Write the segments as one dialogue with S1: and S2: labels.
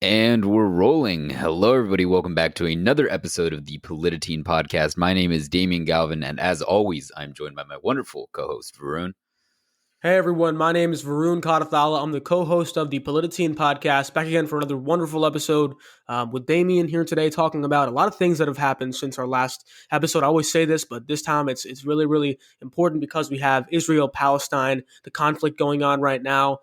S1: And we're rolling. Hello, everybody. Welcome back to another episode of the Polititeen podcast. My name is Damian Galvin, and as always, I'm joined by my wonderful co-host, Varun.
S2: Hey everyone, my name is Varun Kadathala. I'm the co-host of the Polititeen podcast. Back again for another wonderful episode with Damian here today, talking about a lot of things that have happened since our last episode. I always say this, but this time it's really, really important because we have Israel-Palestine, the conflict going on right now.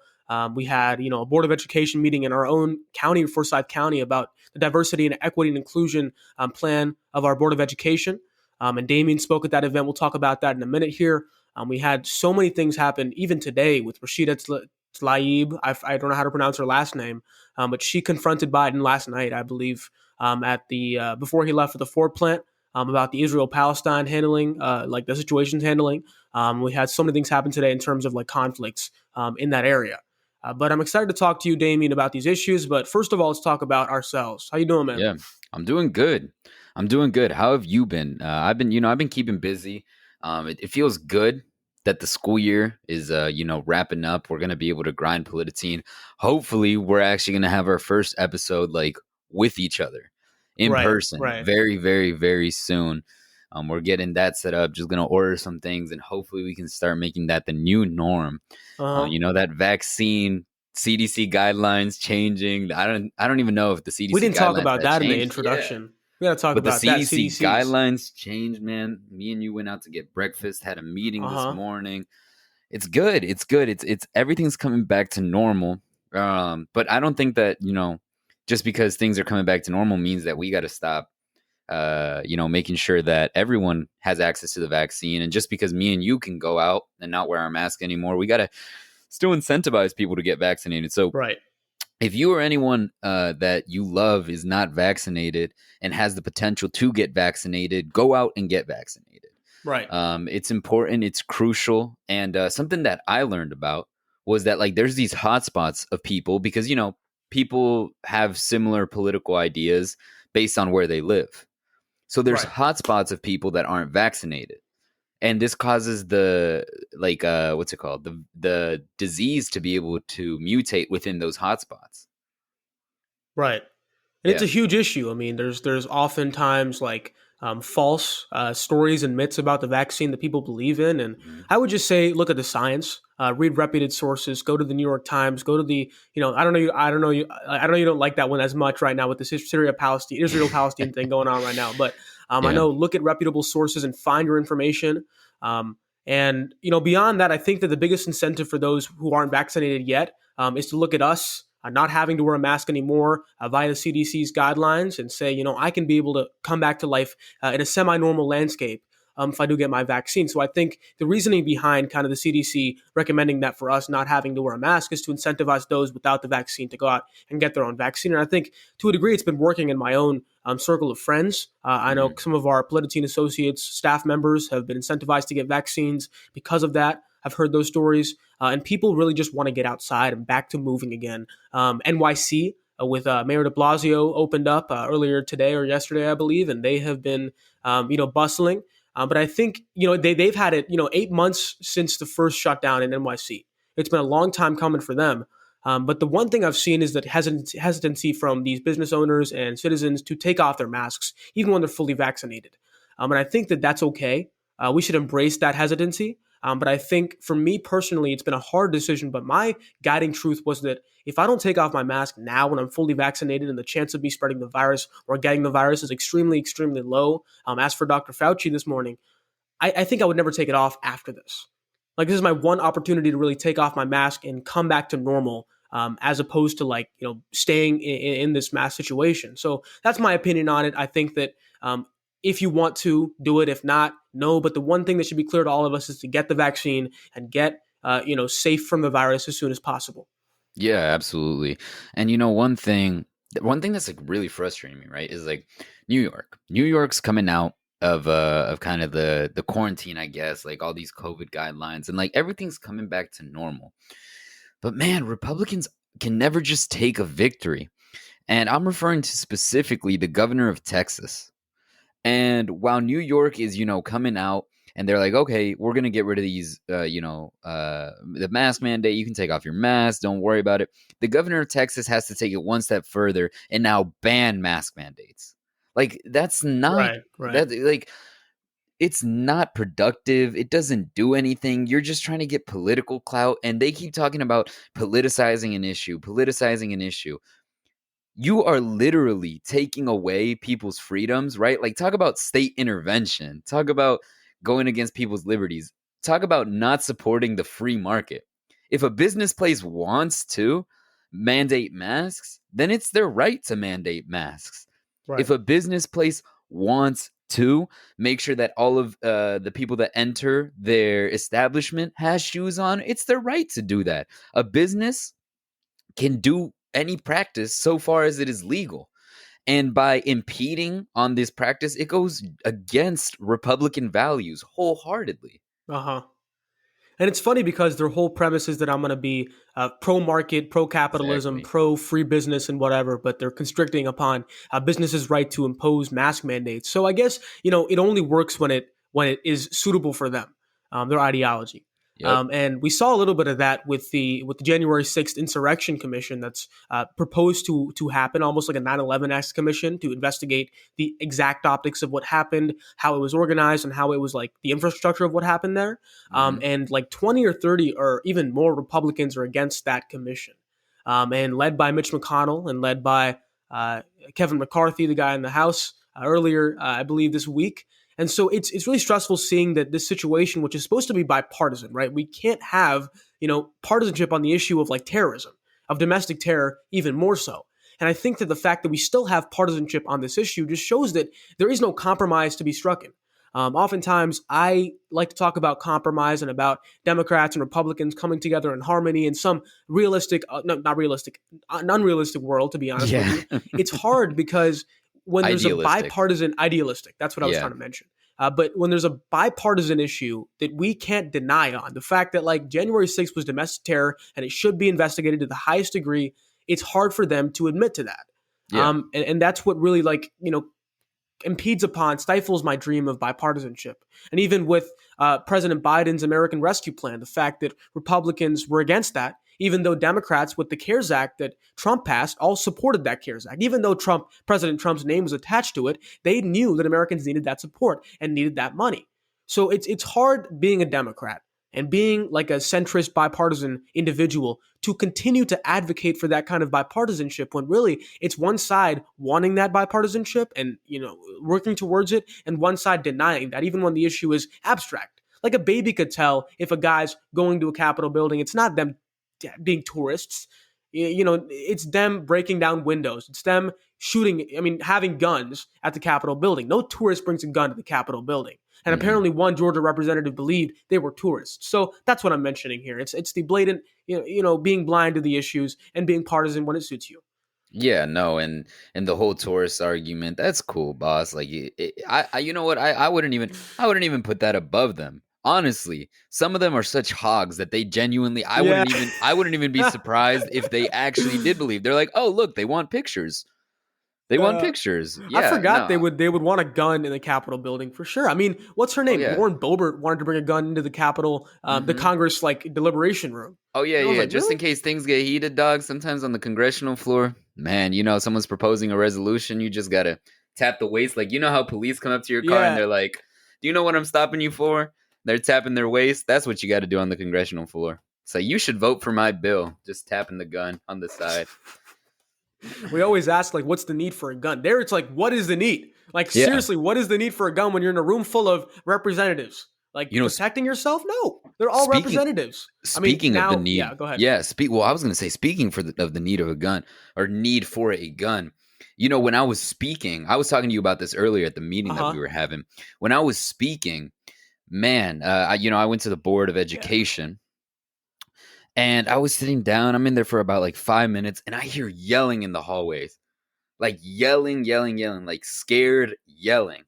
S2: We had, a Board of Education meeting in our own county, Forsyth County, about the diversity and equity and inclusion plan of our Board of Education. And Damian spoke at that event. We'll talk about that in a minute here. We had so many things happen, even today with Rashida Tlaib. I don't know how to pronounce her last name, but she confronted Biden last night, I believe, at the before he left for the Ford plant about the Israel-Palestine handling, like the situation's handling. We had so many things happen today in terms of like conflicts in that area. But I'm excited to talk to you, Damien, about these issues. But first of all, let's talk about ourselves. How you doing, man?
S1: Yeah, I'm doing good. How have you been? I've been keeping busy. It feels good that the school year is, wrapping up. We're going to be able to grind Polititeen. Hopefully, we're actually going to have our first episode like with each other in person very, very, very soon. We're getting that set up, just going to order some things, and hopefully we can start making that the new norm. That vaccine CDC guidelines changing. I don't even know if the CDC.
S2: We didn't talk about that
S1: changed.
S2: in the introduction. We got to talk about
S1: the
S2: that.
S1: CDC guidelines changed, man. Me and you went out to get breakfast, had a meeting this morning. It's good. It's everything's coming back to normal. But I don't think that, just because things are coming back to normal means that we got to stop, making sure that everyone has access to the vaccine. And just because me and you can go out and not wear our mask anymore, we got to still incentivize people to get vaccinated. So if you or anyone that you love is not vaccinated and has the potential to get vaccinated, go out and get vaccinated.
S2: Right.
S1: It's important. It's crucial. And something that I learned about was that like there's these hotspots of people because, people have similar political ideas based on where they live. So there's hotspots of people that aren't vaccinated. And this causes the disease to be able to mutate within those hotspots.
S2: Right. And it's a huge issue. I mean, there's oftentimes like false stories and myths about the vaccine that people believe in. And I would just say, look at the science, read reputed sources, go to the New York Times, go to the, I don't know you don't like that one as much right now with the Israel-Palestine thing going on right now. But I know, look at reputable sources and find your information. And beyond that, I think that the biggest incentive for those who aren't vaccinated yet is to look at us not having to wear a mask anymore via the CDC's guidelines and say, I can be able to come back to life in a semi-normal landscape if I do get my vaccine. So I think the reasoning behind kind of the CDC recommending that for us not having to wear a mask is to incentivize those without the vaccine to go out and get their own vaccine. And I think to a degree, it's been working in my own circle of friends. I know some of our Polititeen associates, staff members have been incentivized to get vaccines because of that. I've heard those stories. And people really just want to get outside and back to moving again. NYC with Mayor de Blasio opened up earlier today or yesterday, I believe, and they have been, bustling. But I think, they've had it, 8 months since the first shutdown in NYC. It's been a long time coming for them. But the one thing I've seen is that hesitancy from these business owners and citizens to take off their masks, even when they're fully vaccinated. And I think that that's okay. We should embrace that hesitancy. But I think for me personally, it's been a hard decision. But my guiding truth was that if I don't take off my mask now when I'm fully vaccinated and the chance of me spreading the virus or getting the virus is extremely, extremely low, as for Dr. Fauci this morning, I think I would never take it off after this. Like, this is my one opportunity to really take off my mask and come back to normal, as opposed to staying in this mask situation. So that's my opinion on it. I think that if you want to do it, if not, no. But the one thing that should be clear to all of us is to get the vaccine and get, safe from the virus as soon as possible.
S1: Yeah, absolutely. And one thing that's like really frustrating me, right, is like New York. New York's coming out of kind of the quarantine, I guess, like all these COVID guidelines, and like everything's coming back to normal. But man, Republicans can never just take a victory. And I'm referring to specifically the governor of Texas. And while New York is, coming out and they're like, okay, we're going to get rid of these, the mask mandate. You can take off your mask. Don't worry about it. The governor of Texas has to take it one step further and now ban mask mandates. Like, that's not
S2: Right.
S1: like, it's not productive. It doesn't do anything. You're just trying to get political clout. And they keep talking about politicizing an issue. You are literally taking away people's freedoms, right? Like, talk about state intervention. Talk about going against people's liberties. Talk about not supporting the free market. If a business place wants to mandate masks, then it's their right to mandate masks.
S2: Right.
S1: If a business place wants to make sure that all of the people that enter their establishment has shoes on, it's their right to do that. A business can do any practice so far as it is legal. And by impeding on this practice, it goes against Republican values wholeheartedly.
S2: Uh-huh. And it's funny because their whole premise is that I'm going to be pro-market, pro-capitalism,
S1: Exactly.
S2: pro-free business and whatever, but they're constricting upon businesses' right to impose mask mandates. So I guess, it only works when it is suitable for them, their ideology.
S1: Yep.
S2: And we saw a little bit of that with the January 6th Insurrection Commission that's proposed to happen, almost like a 9/11-esque commission to investigate the exact optics of what happened, how it was organized, and how it was like the infrastructure of what happened there. And like 20 or 30 or even more Republicans are against that commission, and led by Mitch McConnell and led by Kevin McCarthy, the guy in the House, earlier, I believe, this week. And so it's really stressful seeing that this situation, which is supposed to be bipartisan, right? We can't have, partisanship on the issue of like terrorism, of domestic terror, even more so. And I think that the fact that we still have partisanship on this issue just shows that there is no compromise to be struck in. Oftentimes, I like to talk about compromise and about Democrats and Republicans coming together in harmony in some realistic, not realistic, an unrealistic world, to be honest with you. It's hard because when there's a bipartisan, idealistic, that's what I was trying to mention. But when there's a bipartisan issue that we can't deny on, the fact that like January 6th was domestic terror and it should be investigated to the highest degree, it's hard for them to admit to that. Yeah. And that's what really impedes upon, stifles my dream of bipartisanship. And even with President Biden's American Rescue Plan, the fact that Republicans were against that, even though Democrats with the CARES Act that Trump passed all supported that CARES Act. Even though President Trump's name was attached to it, they knew that Americans needed that support and needed that money. So it's hard being a Democrat and being like a centrist bipartisan individual to continue to advocate for that kind of bipartisanship when really it's one side wanting that bipartisanship and, working towards it, and one side denying that, even when the issue is abstract. Like a baby could tell if a guy's going to a Capitol building, it's not them being tourists. It's them breaking down windows. It's them having guns at the Capitol building. No tourist brings a gun to the Capitol building. And apparently one Georgia representative believed they were tourists. So that's what I'm mentioning here. It's the blatant, being blind to the issues and being partisan when it suits you.
S1: Yeah, no, and the whole tourist argument, that's cool, boss. Like, you know what? I wouldn't even put that above them. Honestly, some of them are such hogs that they genuinely, I wouldn't even be surprised if they actually did believe. They're like, oh, look, they want pictures. They want pictures. Yeah,
S2: I forgot they would want a gun in the Capitol building for sure. I mean, what's her name? Lauren Boebert wanted to bring a gun into the Capitol, the Congress deliberation room.
S1: Oh yeah. Just in case things get heated, dog. Sometimes on the congressional floor, man, someone's proposing a resolution. You just gotta tap the waist. Like, how police come up to your car and they're like, "Do you know what I'm stopping you for?" They're tapping their waist. That's what you got to do on the congressional floor. So you should vote for my bill. Just tapping the gun on the side.
S2: We always ask, what's the need for a gun? There, it's like, what is the need? Seriously, what is the need for a gun when you're in a room full of representatives? Protecting yourself? No, they're all representatives.
S1: Speaking of the need,
S2: go ahead.
S1: Yeah, I was going to say, speaking of the need of a gun or need for a gun. When I was speaking, I was talking to you about this earlier at the meeting that we were having. When I was speaking, man, I went to the Board of Education. And I was sitting down. I'm in there for about 5 minutes, and I hear yelling in the hallways, yelling, like scared yelling.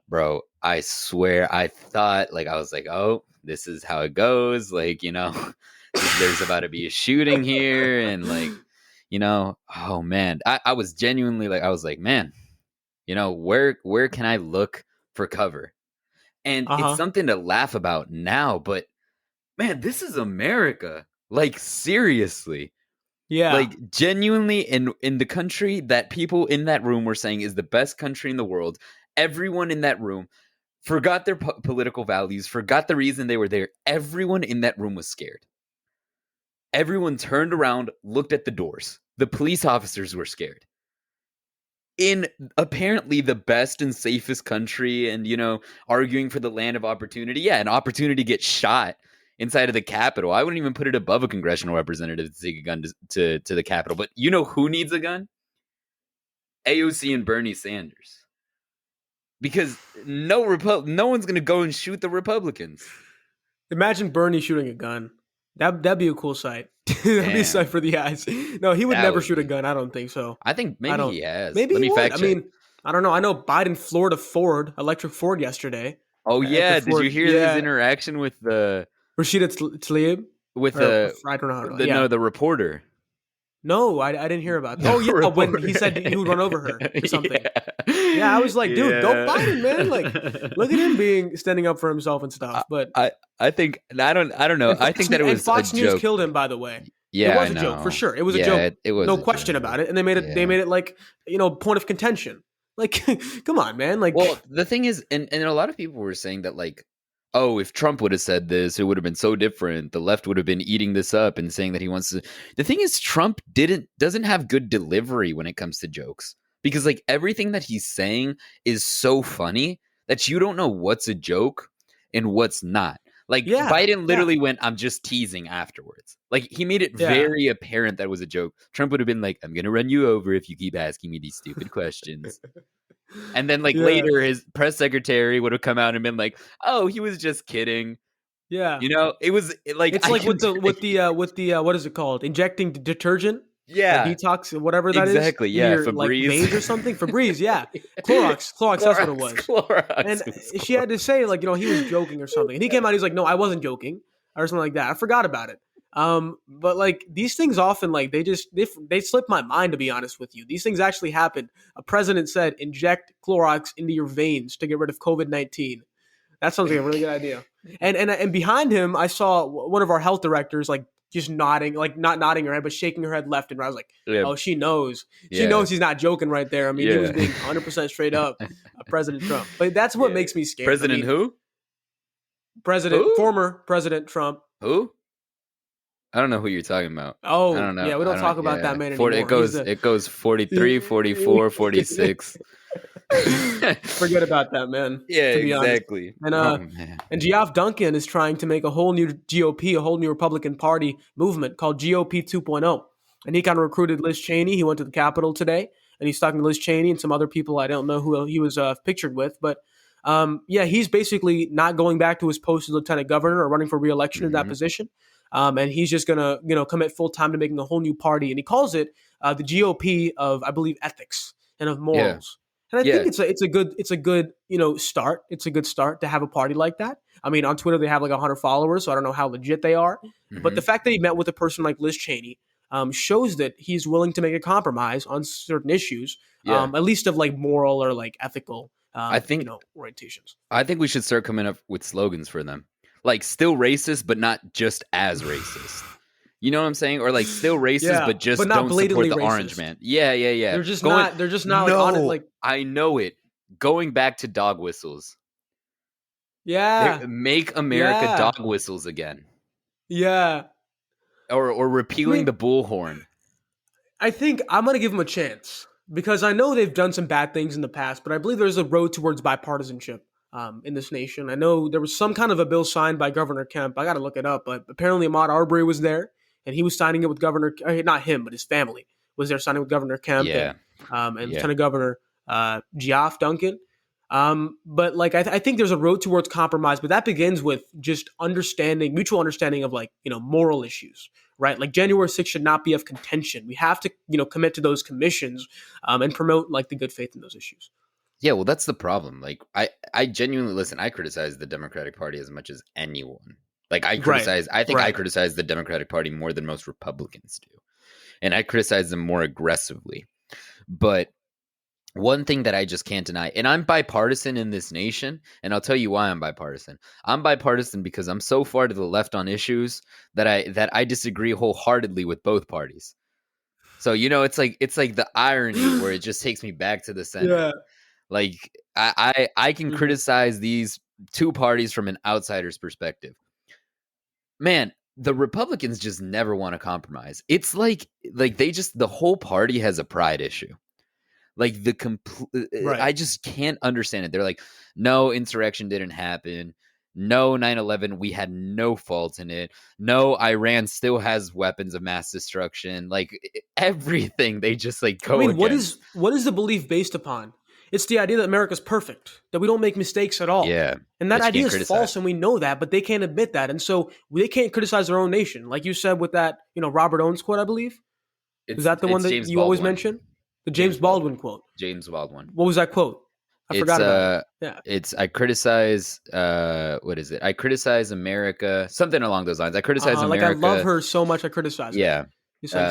S1: Bro, I swear, I thought I was like, oh, this is how it goes. There's about to be a shooting here, and oh man, I was genuinely I was like, man, where can I look for cover? And it's something to laugh about now, but man, this is America. Like, seriously.
S2: Yeah.
S1: Like, genuinely, in the country that people in that room were saying is the best country in the world, everyone in that room forgot their political values, forgot the reason they were there. Everyone in that room was scared. Everyone turned around, looked at the doors. The police officers were scared. In apparently the best and safest country, and, you know, arguing for the land of opportunity. Yeah, an opportunity to get shot inside of the Capitol. I wouldn't even put it above a congressional representative to take a gun to the Capitol. But you know who needs a gun? AOC and Bernie Sanders. Because no one's going to go and shoot the Republicans.
S2: Imagine Bernie shooting a gun. That'd be a cool sight. That'd be a sight for the eyes. No, he would never shoot a gun. I don't think so.
S1: I think maybe he has.
S2: Maybe he would. I mean, I don't know. I know Biden floored a Ford, electric Ford, yesterday.
S1: Oh yeah, did you hear his interaction with the
S2: Rashida Tlaib?
S1: With
S2: I don't know.
S1: The reporter.
S2: No, I didn't hear about that. Oh yeah, when he said he would run over her or something. Yeah, I was like, dude, go Biden, man! Like, look at him standing up for himself and stuff. But
S1: I think I don't know. I think that it was
S2: Fox
S1: a
S2: News
S1: joke.
S2: killed him, by the way.
S1: Yeah,
S2: it was a joke for sure. It was a joke. It was no question about it. And they made it like, you know, point of contention. Like, come on, man. Like,
S1: well, the thing is, and a lot of people were saying that, like, oh, if Trump would have said this, it would have been so different. The left would have been eating this up and saying that he wants to. The thing is, Trump doesn't have good delivery when it comes to jokes, because like everything that he's saying is so funny that you don't know what's a joke and what's not. Like Biden literally went, "I'm just teasing" afterwards. Like he made it very apparent that it was a joke. Trump would have been like, "I'm going to run you over if you keep asking me these stupid questions." And then like later his press secretary would have come out and been like, "Oh, he was just kidding."
S2: Yeah.
S1: You know, it was like,
S2: it's like with the what is it called? Injecting detergent?
S1: Yeah.
S2: Detox, whatever that is.
S1: Exactly. Yeah.
S2: Your, Febreze. Like veins or something. Febreze. Yeah. Clorox, that's what it was.
S1: Clorox.
S2: And she had to say, like, you know, he was joking or something. And he came out, he's like, "No, I wasn't joking," or something like that. I forgot about it. But like these things often, like they slip my mind, to be honest with you. These things actually happened. A president said, "Inject Clorox into your veins to get rid of COVID-19." That sounds like a really good idea. And behind him, I saw one of our health directors like just nodding, like not nodding her head, but shaking her head left and right. I was like, oh, she knows. She knows he's not joking right there. I mean, he was being 100% straight up, President Trump. But that's what makes me scared.
S1: President who?
S2: Former President Trump.
S1: Who? I don't know who you're talking about.
S2: Oh,
S1: I don't know.
S2: Yeah, we don't talk about that man anymore.
S1: It goes 43, 44, 46.
S2: Forget about that, man.
S1: Yeah, exactly.
S2: And Geoff Duncan is trying to make a whole new GOP, a whole new Republican Party movement called GOP 2.0. And he kind of recruited Liz Cheney. He went to the Capitol today, and he's talking to Liz Cheney and some other people. I don't know who he was pictured with, but he's basically not going back to his post as lieutenant governor or running for re-election in that position. And he's just gonna, commit full time to making a whole new party, and he calls it the GOP of, I believe, ethics and of morals. And I think it's a good start. It's a good start to have a party like that. I mean, on Twitter they have like 100 followers, so I don't know how legit they are. Mm-hmm. But the fact that he met with a person like Liz Cheney shows that he's willing to make a compromise on certain issues, at least of like moral or like ethical. I think orientations.
S1: I think we should start coming up with slogans for them. Like still racist, but not just as racist. You know what I'm saying? Or like still racist, but just don't support the
S2: racist.
S1: Orange Man. Yeah.
S2: They're just not like on it. Like
S1: I know it. Going back to dog whistles.
S2: Yeah.
S1: Make America dog whistles again.
S2: Yeah.
S1: Or repealing the bullhorn.
S2: I think I'm gonna give them a chance because I know they've done some bad things in the past, but I believe there's a road towards bipartisanship. In this nation. I know there was some kind of a bill signed by Governor Kemp. I got to look it up, but apparently Ahmaud Arbery was there, and he was signing it with not him, but his family was there signing with Governor Kemp and Lieutenant Governor Geoff Duncan. But like I think there's a road towards compromise, but that begins with just mutual understanding of like moral issues, right? Like January 6th should not be of contention. We have to commit to those commissions and promote like the good faith in those issues.
S1: Yeah, well, that's the problem. Like, I genuinely listen. I criticize the Democratic Party as much as anyone. Like, I criticize. I think I criticize the Democratic Party more than most Republicans do, and I criticize them more aggressively. But one thing that I just can't deny, and I'm bipartisan in this nation, and I'll tell you why I'm bipartisan. I'm bipartisan because I'm so far to the left on issues that I disagree wholeheartedly with both parties. So, it's like the irony where it just takes me back to the center.
S2: Yeah.
S1: Like I can criticize these two parties from an outsider's perspective. Man, the Republicans just never want to compromise. It's like the whole party has a pride issue. Like
S2: Right.
S1: I just can't understand it. They're like, no, insurrection didn't happen. No, 9/11, we had no fault in it. No, Iran still has weapons of mass destruction. Like everything, they just go. I mean,
S2: what is the belief based upon? It's the idea that America's perfect, that we don't make mistakes at all.
S1: Yeah,
S2: and that idea is false, and we know that, but they can't admit that, and so they can't criticize their own nation, like you said with that, Robert Owens quote, I believe. Is that the one that you always mention? The James Baldwin quote.
S1: James Baldwin.
S2: What was that quote? I forgot about it. Yeah.
S1: I criticize, what is it? I criticize America, something along those lines. I criticize America.
S2: Like, I love her so much, I criticize her.
S1: Yeah.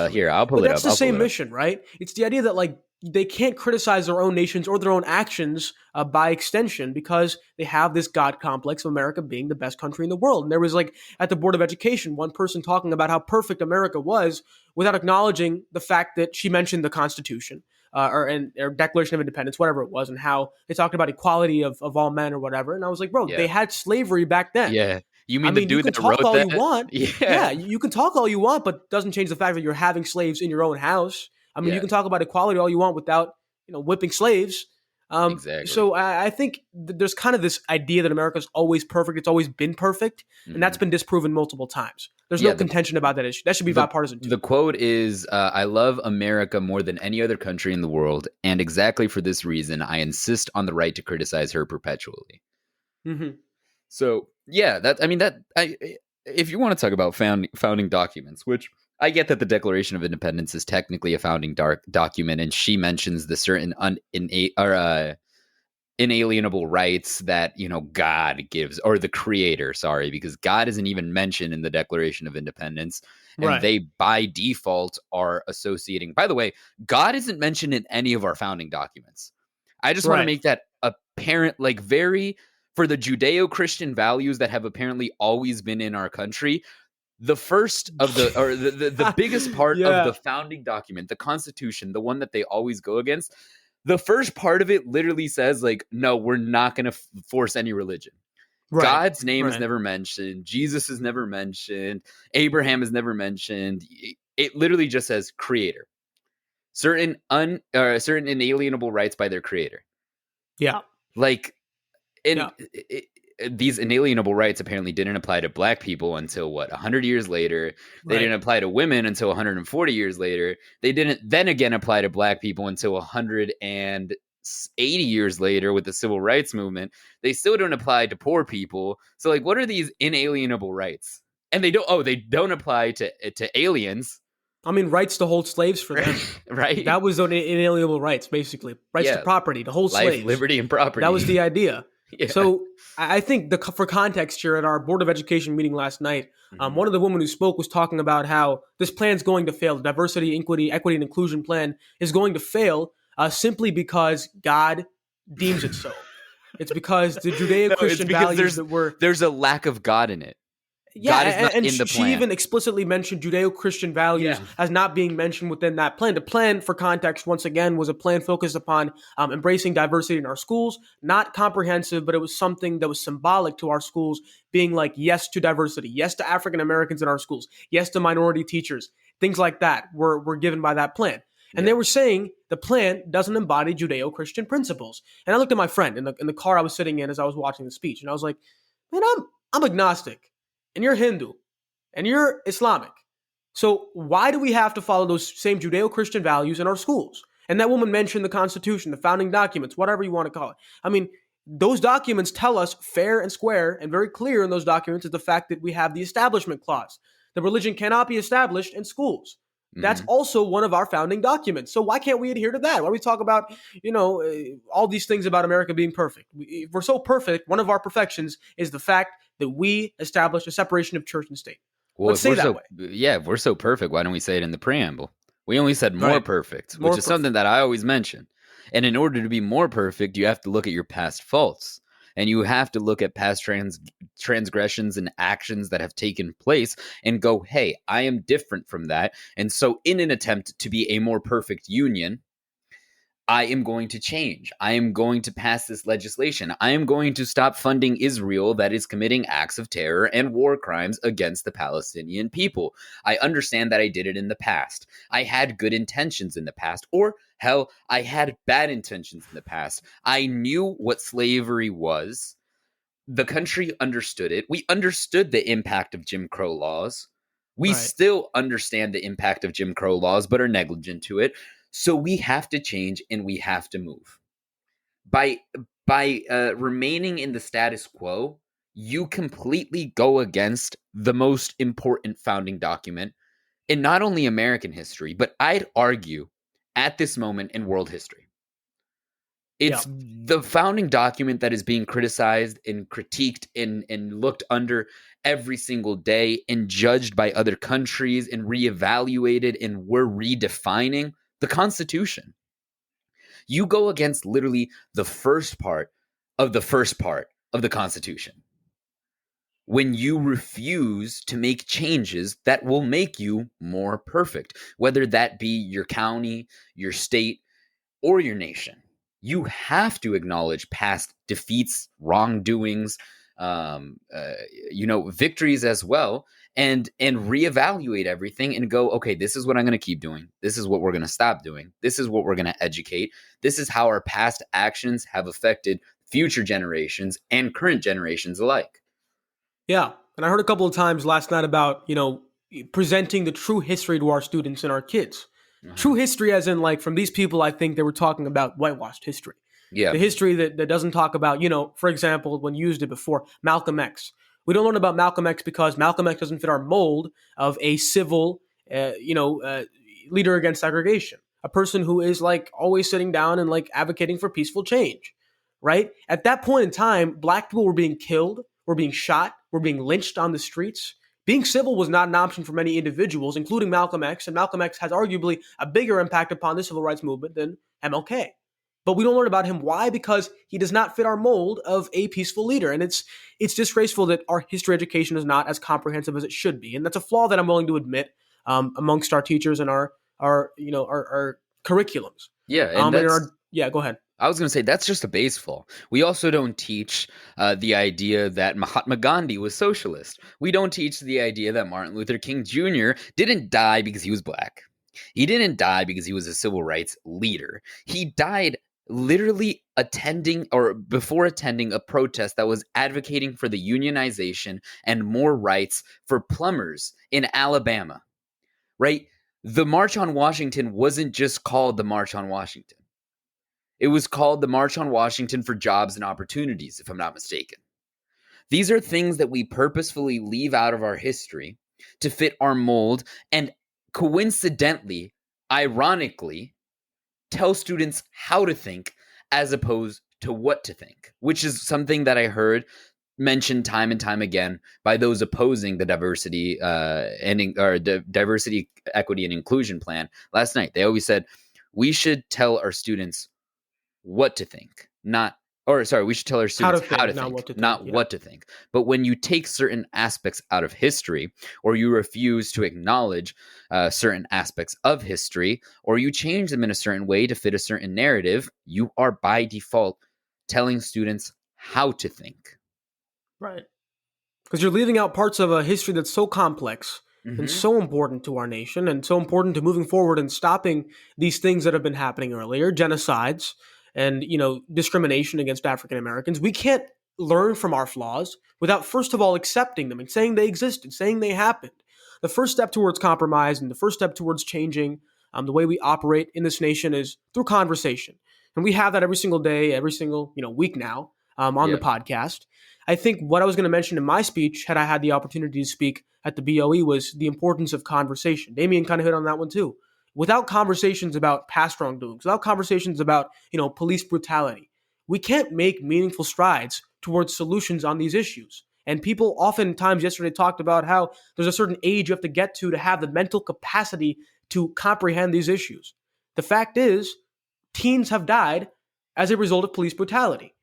S1: Here, I'll pull it up.
S2: That's the same mission, right? It's the idea that, they can't criticize their own nations or their own actions by extension because they have this God complex of America being the best country in the world. And there was, at the Board of Education, one person talking about how perfect America was without acknowledging the fact that she mentioned the Constitution or Declaration of Independence, whatever it was, and how they talked about equality of all men or whatever. And I was like, bro, they had slavery back then.
S1: Yeah. You mean the dude that
S2: wrote that? You can talk all you want.
S1: Yeah.
S2: You can talk all you want, but it doesn't change the fact that you're having slaves in your own house. I mean, you can talk about equality all you want without, whipping slaves.
S1: Exactly.
S2: So I think there's kind of this idea that America's always perfect. It's always been perfect. And that's been disproven multiple times. There's no contention about that issue. That should be bipartisan too.
S1: The quote is, I love America more than any other country in the world. And exactly for this reason, I insist on the right to criticize her perpetually.
S2: Mm-hmm.
S1: So, yeah, if you want to talk about founding documents, which I get that the Declaration of Independence is technically a founding document, and she mentions the certain inalienable rights that, God gives, or the Creator, sorry, because God isn't even mentioned in the Declaration of Independence. And they, by default, are associating. By the way, God isn't mentioned in any of our founding documents. I just want to make that apparent, for the Judeo-Christian values that have apparently always been in our country. The first of the biggest part of the founding document, the Constitution, the one that they always go against, the first part of it literally says, no, we're not going to force any religion. Right. God's name is never mentioned. Jesus is never mentioned. Abraham is never mentioned. It literally just says Creator. Certain inalienable rights by their Creator.
S2: Yeah.
S1: These inalienable rights apparently didn't apply to Black people until 100 years later. They didn't apply to women until 140 years later. They didn't then again apply to Black people until 180 years later with the Civil Rights Movement. They still don't apply to poor people. So what are these inalienable rights? And they don't apply to aliens. I
S2: mean, rights to hold slaves for them.
S1: Right.
S2: That was inalienable rights, basically. Rights to property, to hold slaves.
S1: Life, liberty, and property.
S2: That was the idea. Yeah. So I think for context here, at our Board of Education meeting last night, one of the women who spoke was talking about how this plan's going to fail. The diversity, equity, and inclusion plan is going to fail simply because God deems it so. It's because the Judeo-Christian values
S1: there's a lack of God in it.
S2: Yeah, and she even explicitly mentioned Judeo-Christian values as not being mentioned within that plan. The plan, for context, once again, was a plan focused upon embracing diversity in our schools. Not comprehensive, but it was something that was symbolic to our schools, being yes to diversity, yes to African Americans in our schools, yes to minority teachers. Things like that were given by that plan. And they were saying the plan doesn't embody Judeo-Christian principles. And I looked at my friend in the car I was sitting in as I was watching the speech, and I was like, man, I'm agnostic. And you're Hindu, and you're Islamic. So why do we have to follow those same Judeo-Christian values in our schools? And that woman mentioned the Constitution, the founding documents, whatever you want to call it. I mean, those documents tell us fair and square and very clear in those documents is the fact that we have the Establishment Clause. The religion cannot be established in schools. That's also one of our founding documents. So why can't we adhere to that? Why do we talk about, all these things about America being perfect? If we're so perfect, one of our perfections is the fact that we established a separation of church and state.
S1: Well,
S2: let's say that way.
S1: Yeah, if we're so perfect, why don't we say it in the preamble? We only said more perfect, which is something that I always mention. And in order to be more perfect, you have to look at your past faults. And you have to look at past transgressions and actions that have taken place and go, hey, I am different from that. And so in an attempt to be a more perfect union, I am going to change. I am going to pass this legislation. I am going to stop funding Israel that is committing acts of terror and war crimes against the Palestinian people. I understand that I did it in the past. I had good intentions in the past, or hell, I had bad intentions in the past. I knew what slavery was. The country understood it. We understood the impact of Jim Crow laws. We still understand the impact of Jim Crow laws, but are negligent to it. So we have to change and we have to move. By remaining in the status quo, you completely go against the most important founding document in not only American history, but I'd argue at this moment in world history. It's the founding document that is being criticized and critiqued and looked under every single day and judged by other countries and reevaluated, and we're redefining the Constitution. You go against literally the first part of the Constitution when you refuse to make changes that will make you more perfect, whether that be your county, your state, or your nation. You have to acknowledge past defeats, wrongdoings, victories as well, and reevaluate everything and go, okay, this is what I'm going to keep doing. This is what we're going to stop doing. This is what we're going to educate. This is how our past actions have affected future generations and current generations alike.
S2: Yeah. And I heard a couple of times last night about, presenting the true history to our students and our kids. Uh-huh. True history as in, like, from these people, I think they were talking about whitewashed history. Yeah. The history that doesn't talk about, for example, when you used it before, Malcolm X. We don't learn about Malcolm X because Malcolm X doesn't fit our mold of a civil, leader against segregation. A person who is, like, always sitting down and, like, advocating for peaceful change, right? At that point in time, Black people were being killed, were being shot, were being lynched on the streets. Being civil was not an option for many individuals, including Malcolm X, and Malcolm X has arguably a bigger impact upon the civil rights movement than MLK. But we don't learn about him. Why? Because he does not fit our mold of a peaceful leader. And it's disgraceful that our history education is not as comprehensive as it should be. And that's a flaw that I'm willing to admit amongst our teachers and our curriculums.
S1: Yeah. And
S2: go ahead.
S1: I was going to say, that's just a base flaw. We also don't teach the idea that Mahatma Gandhi was socialist. We don't teach the idea that Martin Luther King Jr. didn't die because he was Black. He didn't die because he was a civil rights leader. He died literally before attending a protest that was advocating for the unionization and more rights for plumbers in Alabama, right? The March on Washington wasn't just called the March on Washington. It was called the March on Washington for Jobs and Opportunities, if I'm not mistaken. These are things that we purposefully leave out of our history to fit our mold and coincidentally, ironically, tell students how to think as opposed to what to think, which is something that I heard mentioned time and time again by those opposing the diversity, diversity, equity, and inclusion plan last night. They always said we should tell our students what to think, we should tell our students how to think, not what to think. But when you take certain aspects out of history, or you refuse to acknowledge certain aspects of history, or you change them in a certain way to fit a certain narrative, you are by default telling students how to think.
S2: Right. Because you're leaving out parts of a history that's so complex and so important to our nation and so important to moving forward and stopping these things that have been happening earlier, genocides, and, discrimination against African Americans. We can't learn from our flaws without, first of all, accepting them and saying they existed, saying they happened. The first step towards compromise and the first step towards changing the way we operate in this nation is through conversation. And we have that every single day, every single week now on the podcast. I think what I was going to mention in my speech, had I had the opportunity to speak at the BOE, was the importance of conversation. Damien kind of hit on that one too. Without conversations about past wrongdoings, without conversations about, police brutality, we can't make meaningful strides towards solutions on these issues. And people oftentimes yesterday talked about how there's a certain age you have to get to have the mental capacity to comprehend these issues. The fact is, teens have died as a result of police brutality.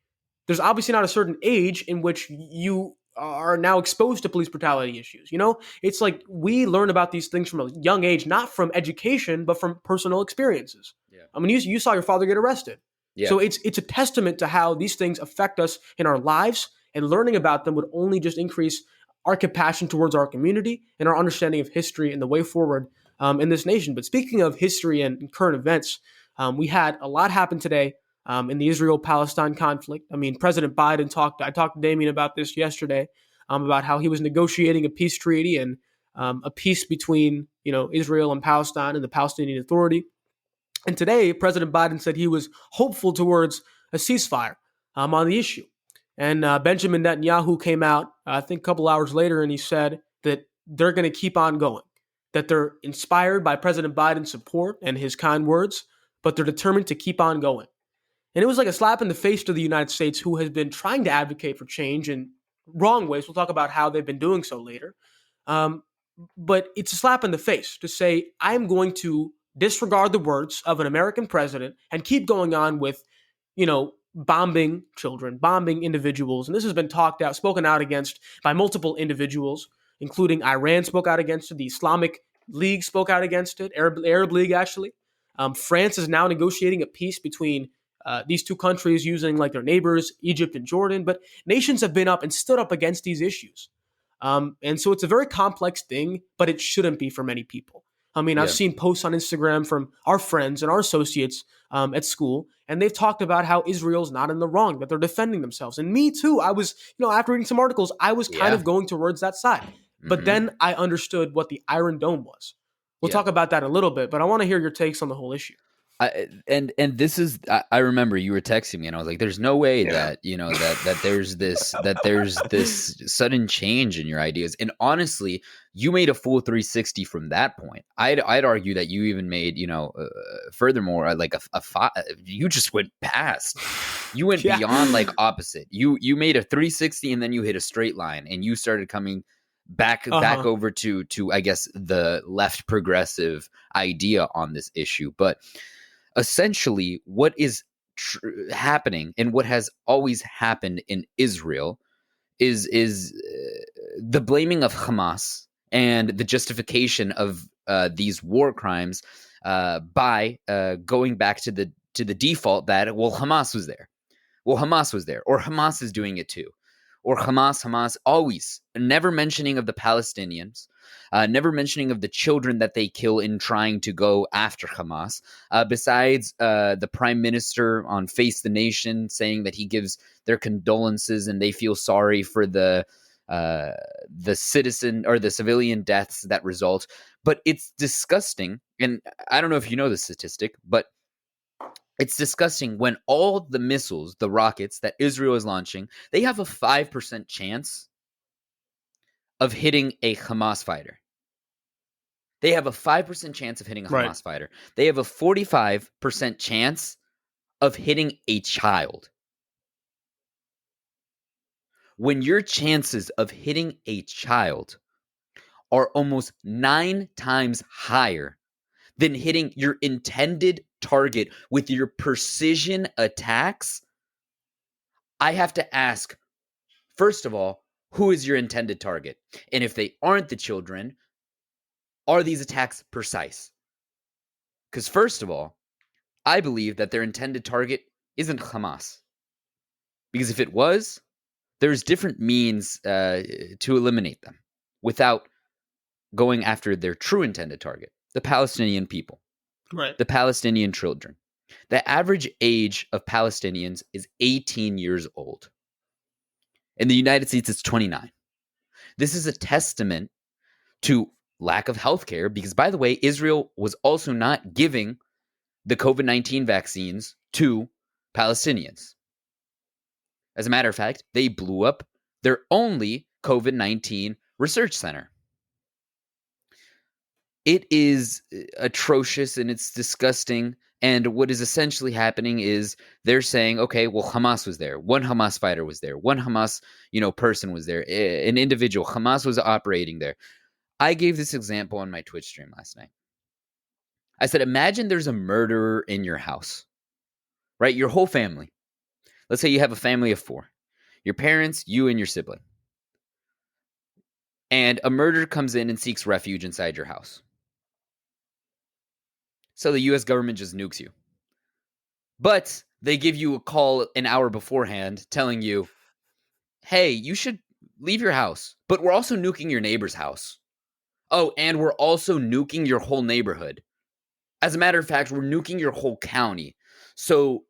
S2: There's obviously not a certain age in which you are now exposed to police brutality issues. It's like we learn about these things from a young age, not from education, but from personal experiences. Yeah. I mean, you saw your father get arrested. Yeah. So it's a testament to how these things affect us in our lives, and learning about them would only just increase our compassion towards our community and our understanding of history and the way forward in this nation. But speaking of history and current events, we had a lot happen today in the Israel-Palestine conflict. I mean, President Biden I talked to Damien about this yesterday, about how he was negotiating a peace treaty and a peace between, Israel and Palestine and the Palestinian Authority. And today, President Biden said he was hopeful towards a ceasefire on the issue. And Benjamin Netanyahu came out, I think a couple hours later, and he said that they're going to keep on going, that they're inspired by President Biden's support and his kind words, but they're determined to keep on going. And it was like a slap in the face to the United States, who has been trying to advocate for change in wrong ways. We'll talk about how they've been doing so later. But it's a slap in the face to say, I'm going to disregard the words of an American president and keep going on with, bombing children, bombing individuals. And this has been spoken out against by multiple individuals, including Iran spoke out against it. The Islamic League spoke out against it, Arab League, actually. France is now negotiating a peace between these two countries using like their neighbors, Egypt and Jordan. But nations have been up and stood up against these issues. And so it's a very complex thing, but it shouldn't be for many people. I mean, I've seen posts on Instagram from our friends and our associates at school, and they've talked about how Israel's not in the wrong, that they're defending themselves. And me too. I was, after reading some articles, I was kind of going towards that side. But then I understood what the Iron Dome was. We'll talk about that in a little bit, but I want to hear your takes on the whole issue.
S1: And this is, I remember you were texting me and I was like, there's no way that, that there's this sudden change in your ideas. And honestly, you made a full 360 from that point. I'd argue that you even made, furthermore, like you just went past, you went beyond like opposite. You made a 360 and then you hit a straight line and you started coming back over to, I guess, the left progressive idea on this issue. But essentially, what is happening and what has always happened in Israel is the blaming of Hamas and the justification of these war crimes by going back to the default that, Hamas was there. Hamas was there, or Hamas is doing it too. Or Hamas, always never mentioning of the Palestinians, never mentioning of the children that they kill in trying to go after Hamas. Besides the prime minister on Face the Nation saying that he gives their condolences and they feel sorry for the citizen or the civilian deaths that result. But it's disgusting. And I don't know if you know the statistic, but it's disgusting when all the missiles, the rockets that Israel is launching, they have a 5% chance of hitting a Hamas fighter. They have a 5% chance of hitting a Hamas fighter. They have a 45% chance of hitting a child. When your chances of hitting a child are almost 9 times higher than hitting your intended target with your precision attacks, I have to ask, first of all, who is your intended target? And if they aren't the children, are these attacks precise? Because first of all, I believe that their intended target isn't Hamas. Because if it was, there's different means to eliminate them without going after their true intended target, the Palestinian people.
S2: Right.
S1: The Palestinian children. The average age of Palestinians is 18 years old. In the United States, it's 29. This is a testament to lack of healthcare because, by the way, Israel was also not giving the COVID-19 vaccines to Palestinians. As a matter of fact, they blew up their only COVID-19 research center. It is atrocious and it's disgusting. And what is essentially happening is they're saying, okay, Hamas was there. One Hamas fighter was there. One Hamas, person was there. An individual. Hamas was operating there. I gave this example on my Twitch stream last night. I said, imagine there's a murderer in your house. right? Your whole family. Let's say you have a family of 4. Your parents, you, and your sibling. And a murderer comes in and seeks refuge inside your house. So the U.S. government just nukes you. But they give you a call an hour beforehand telling you, hey, you should leave your house. But we're also nuking your neighbor's house. Oh, and we're also nuking your whole neighborhood. As a matter of fact, we're nuking your whole county. So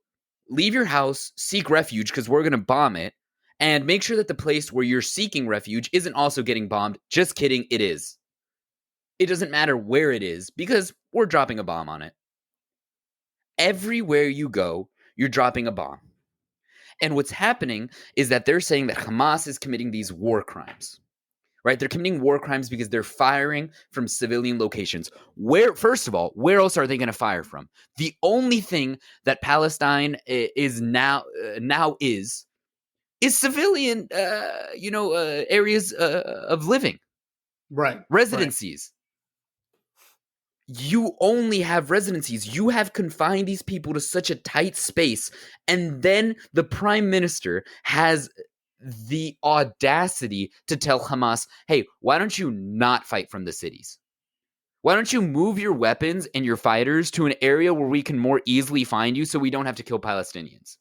S1: leave your house, seek refuge because we're going to bomb it, and make sure that the place where you're seeking refuge isn't also getting bombed. Just kidding, it is. It doesn't matter where it is because we're dropping a bomb on it. Everywhere you go, you're dropping a bomb. And what's happening is that they're saying that Hamas is committing these war crimes. Right? They're committing war crimes because they're firing from civilian locations. First of all, where else are they going to fire from? The only thing that Palestine is now is civilian, areas of living,
S2: right?
S1: Residencies. Right. You only have residencies. You have confined these people to such a tight space, and then the prime minister has the audacity to tell Hamas, hey, why don't you not fight from the cities? Why don't you move your weapons and your fighters to an area where we can more easily find you so we don't have to kill Palestinians?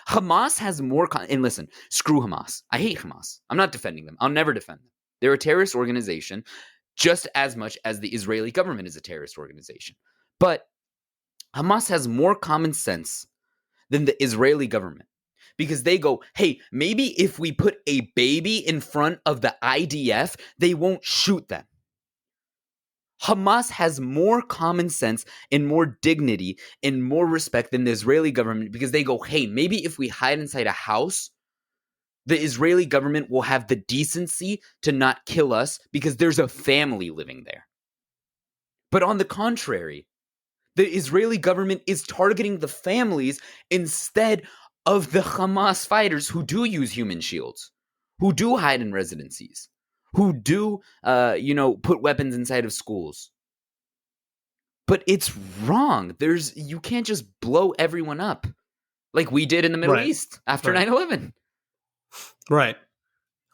S1: Hamas has more... and listen, screw Hamas. I hate Hamas. I'm not defending them. I'll never defend them. They're a terrorist organization just as much as the Israeli government is a terrorist organization. But Hamas has more common sense than the Israeli government. Because they go, hey, maybe if we put a baby in front of the IDF, they won't shoot them. Hamas has more common sense and more dignity and more respect than the Israeli government because they go, hey, maybe if we hide inside a house, the Israeli government will have the decency to not kill us because there's a family living there. But on the contrary, the Israeli government is targeting the families instead of the Hamas fighters who do use human shields, who do hide in residencies, who do, put weapons inside of schools. But it's wrong. You can't just blow everyone up like we did in the Middle East after 9/11.
S2: Right.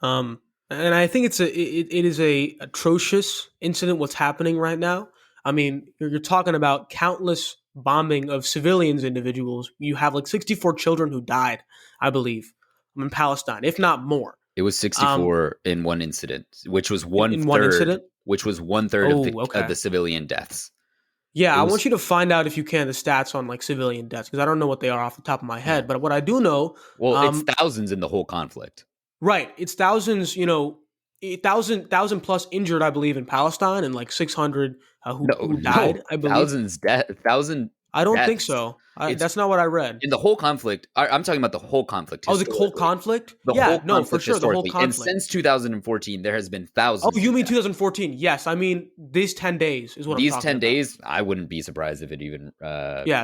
S2: And I think it is a atrocious incident what's happening right now. I mean, you're talking about countless bombing of civilians, individuals. You have like 64 children who died, I believe, in Palestine, if not more.
S1: It was 64 in one incident, which was one
S2: incident?
S1: Which was 1/3 of the civilian deaths.
S2: Yeah, I want you to find out if you can the stats on like civilian deaths because I don't know what they are off the top of my head. But what I do know,
S1: it's thousands in the whole conflict.
S2: Right, it's thousands. 1,000 plus injured, I believe, in Palestine, and like 600 who died. I believe
S1: thousand.
S2: I don't think so. That's not what I read.
S1: In the whole conflict, I'm talking about the whole conflict.
S2: Oh, the whole conflict?
S1: For sure,
S2: the whole conflict.
S1: And since 2014, there has been thousands.
S2: Oh, you mean 2014? Yes, I mean these 10 days is what I'm talking about.
S1: These 10 days, I wouldn't be surprised if it even...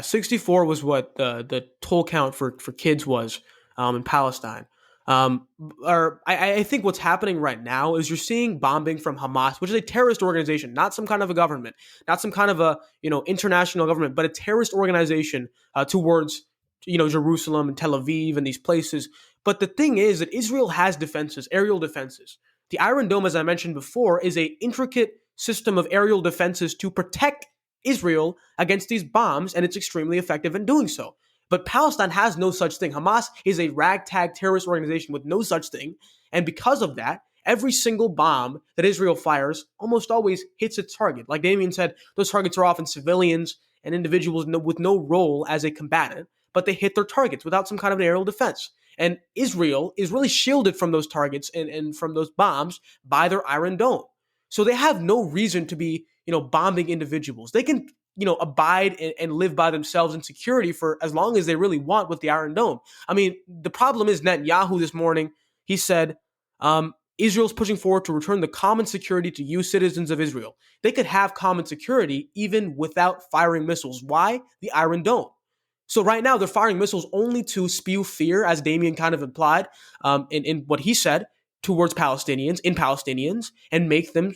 S2: 64 was what the toll count for kids was in Palestine. I think what's happening right now is you're seeing bombing from Hamas, which is a terrorist organization, not some kind of a government, not some kind of a international government, but a terrorist organization towards Jerusalem and Tel Aviv and these places. But the thing is that Israel has defenses, aerial defenses. The Iron Dome, as I mentioned before, is a intricate system of aerial defenses to protect Israel against these bombs, and it's extremely effective in doing so. But Palestine has no such thing. Hamas is a ragtag terrorist organization with no such thing. And because of that, every single bomb that Israel fires almost always hits its target. Like Damien said, those targets are often civilians and individuals with no role as a combatant, but they hit their targets without some kind of an aerial defense. And Israel is really shielded from those targets and from those bombs by their Iron Dome. So they have no reason to be, bombing individuals. They can abide and live by themselves in security for as long as they really want with the Iron Dome. I mean, the problem is Netanyahu this morning, he said, Israel's pushing forward to return the common security to you citizens of Israel. They could have common security even without firing missiles. Why? The Iron Dome. So right now they're firing missiles only to spew fear, as Damien kind of implied in what he said, towards Palestinians, and make them,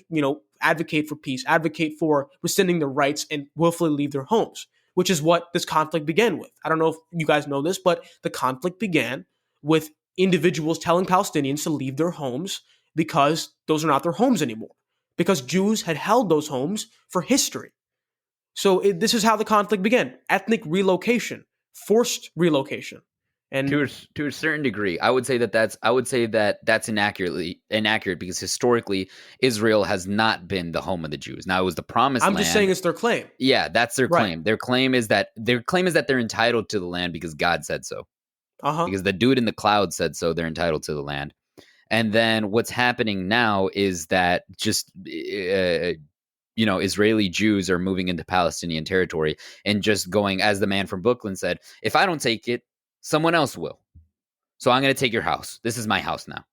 S2: advocate for peace, advocate for rescinding their rights and willfully leave their homes. which is what this conflict began with. I don't know if you guys know this, but the conflict began with individuals telling Palestinians to leave their homes because those are not their homes anymore, because Jews had held those homes for history. So this is how the conflict began: ethnic relocation, forced relocation. And
S1: to a certain degree, I would say that's inaccurate because historically Israel has not been the home of the Jews. Now, it was the promised land.
S2: I'm just saying it's their claim.
S1: Yeah, that's their claim. Their claim is that they're entitled to the land because God said so. Because the dude in the cloud said so. They're entitled to the land. And then what's happening now is that just Israeli Jews are moving into Palestinian territory and just going, as the man from Brooklyn said, if I don't take it, someone else will. So I'm going to take your house. This is my house now.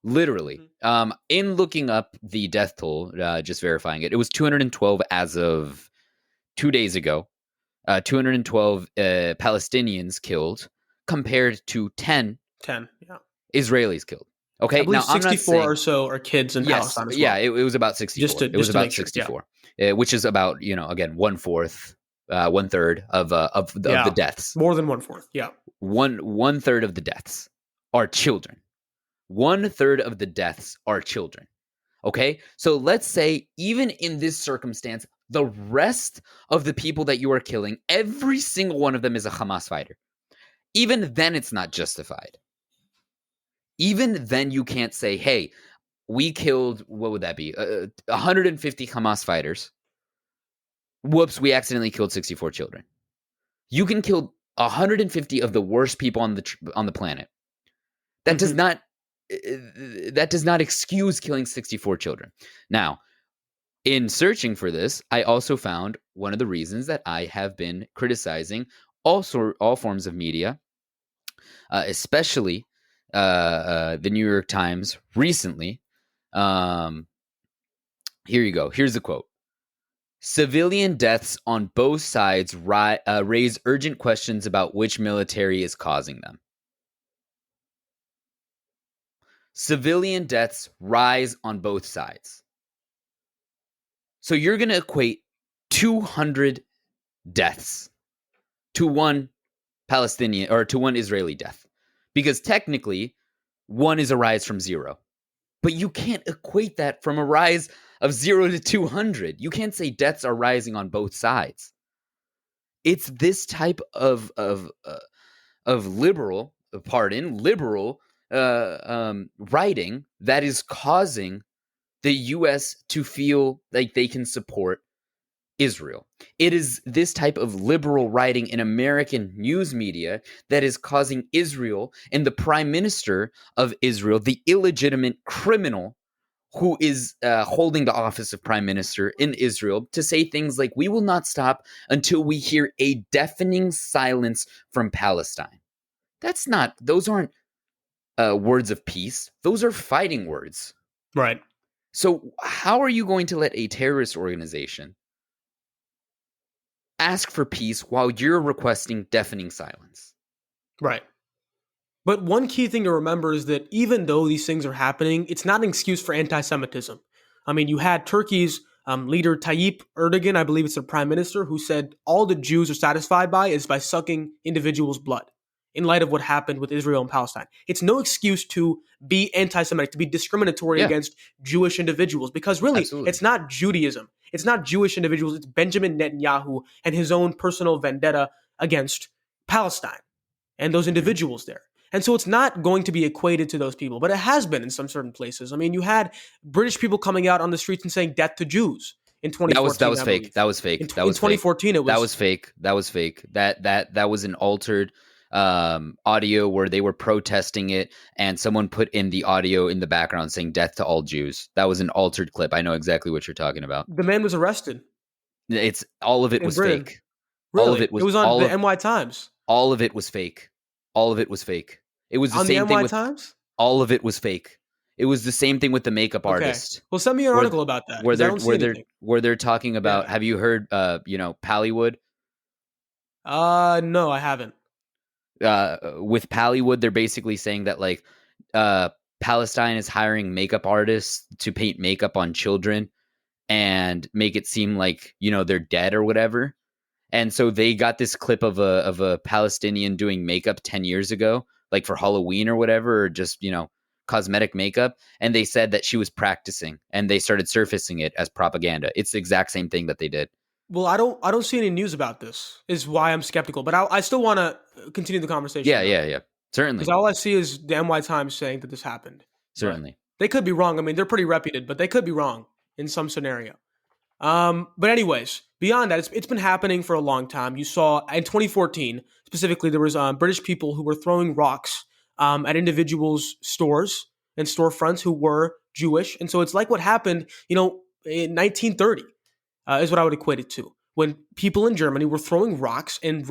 S1: Literally. In looking up the death toll, just verifying it, it was 212 as of 2 days ago. 212 Palestinians killed compared to 10 Israelis killed. Okay,
S2: I believe now 64 or so are kids in Palestine as well.
S1: Yeah, it was about 64. It was about 64, which is about, again, 1/4. 1/3 of the deaths.
S2: More than 1/4. Yeah.
S1: 1/3 of the deaths are children. 1/3 of the deaths are children. Okay. So let's say even in this circumstance, the rest of the people that you are killing, every single one of them is a Hamas fighter. Even then, it's not justified. Even then, you can't say, hey, we killed, what would that be? 150 Hamas fighters. Whoops, we accidentally killed 64 children. You can kill 150 of the worst people on the planet. That does not excuse killing 64 children. Now, in searching for this, I also found one of the reasons that I have been criticizing all forms of media, especially the New York Times recently. Here you go. Here's the quote. Civilian deaths on both sides raise urgent questions about which military is causing them. Civilian deaths rise on both sides. So you're going to equate 200 deaths to one Palestinian or to one Israeli death. Because technically, one is a rise from 0. But you can't equate that from a rise of 0 to 200. You can't say deaths are rising on both sides. It's this type of liberal writing that is causing the U.S. to feel like they can support Israel. It is this type of liberal writing in American news media that is causing Israel and the prime minister of Israel, the illegitimate criminal who is holding the office of prime minister in Israel, to say things like, we will not stop until we hear a deafening silence from Palestine. Those aren't words of peace. Those are fighting words.
S2: Right.
S1: So how are you going to let a terrorist organization ask for peace while you're requesting deafening silence?
S2: Right. But one key thing to remember is that even though these things are happening, it's not an excuse for anti-Semitism. I mean, you had Turkey's leader Tayyip Erdogan, I believe it's their prime minister, who said all the Jews are satisfied by is by sucking individuals' blood in light of what happened with Israel and Palestine. It's no excuse to be anti-Semitic, to be discriminatory against Jewish individuals, because really, It's not Judaism. It's not Jewish individuals. It's Benjamin Netanyahu and his own personal vendetta against Palestine and those individuals there. And so it's not going to be equated to those people, but it has been in some certain places. I mean, you had British people coming out on the streets and saying death to Jews in 2014.
S1: That was fake. That was fake.
S2: In 2014, it was.
S1: That was fake. That was an altered audio where they were protesting it, and someone put in the audio in the background saying death to all Jews. That was an altered clip. I know exactly what you're talking about.
S2: The man was arrested.
S1: All of it was fake.
S2: Really? All of it was on the NY Times.
S1: All of it was fake. All of it was fake. It was the
S2: on
S1: same
S2: the NY
S1: thing with
S2: Times?
S1: All of it was fake. It was the same thing with the makeup artist.
S2: Well, send me an article about that.
S1: Where they're talking about. Have you heard? Pallywood.
S2: No, I haven't.
S1: With Pallywood, they're basically saying that Palestine is hiring makeup artists to paint makeup on children and make it seem like they're dead or whatever. And so they got this clip of a Palestinian doing makeup 10 years ago, like for Halloween or whatever, or just, cosmetic makeup. And they said that she was practicing, and they started surfacing it as propaganda. It's the exact same thing that they did.
S2: Well, I don't see any news about this, is why I'm skeptical. But I still want to continue the conversation.
S1: Yeah. Certainly.
S2: Because all I see is the NY Times saying that this happened.
S1: Certainly.
S2: But they could be wrong. I mean, they're pretty reputed, but they could be wrong in some scenario. But anyways, beyond that, it's been happening for a long time. You saw in 2014, specifically, there was British people who were throwing rocks at individuals' stores and storefronts who were Jewish. And so it's like what happened, in 1930 is what I would equate it to. When people in Germany were throwing rocks and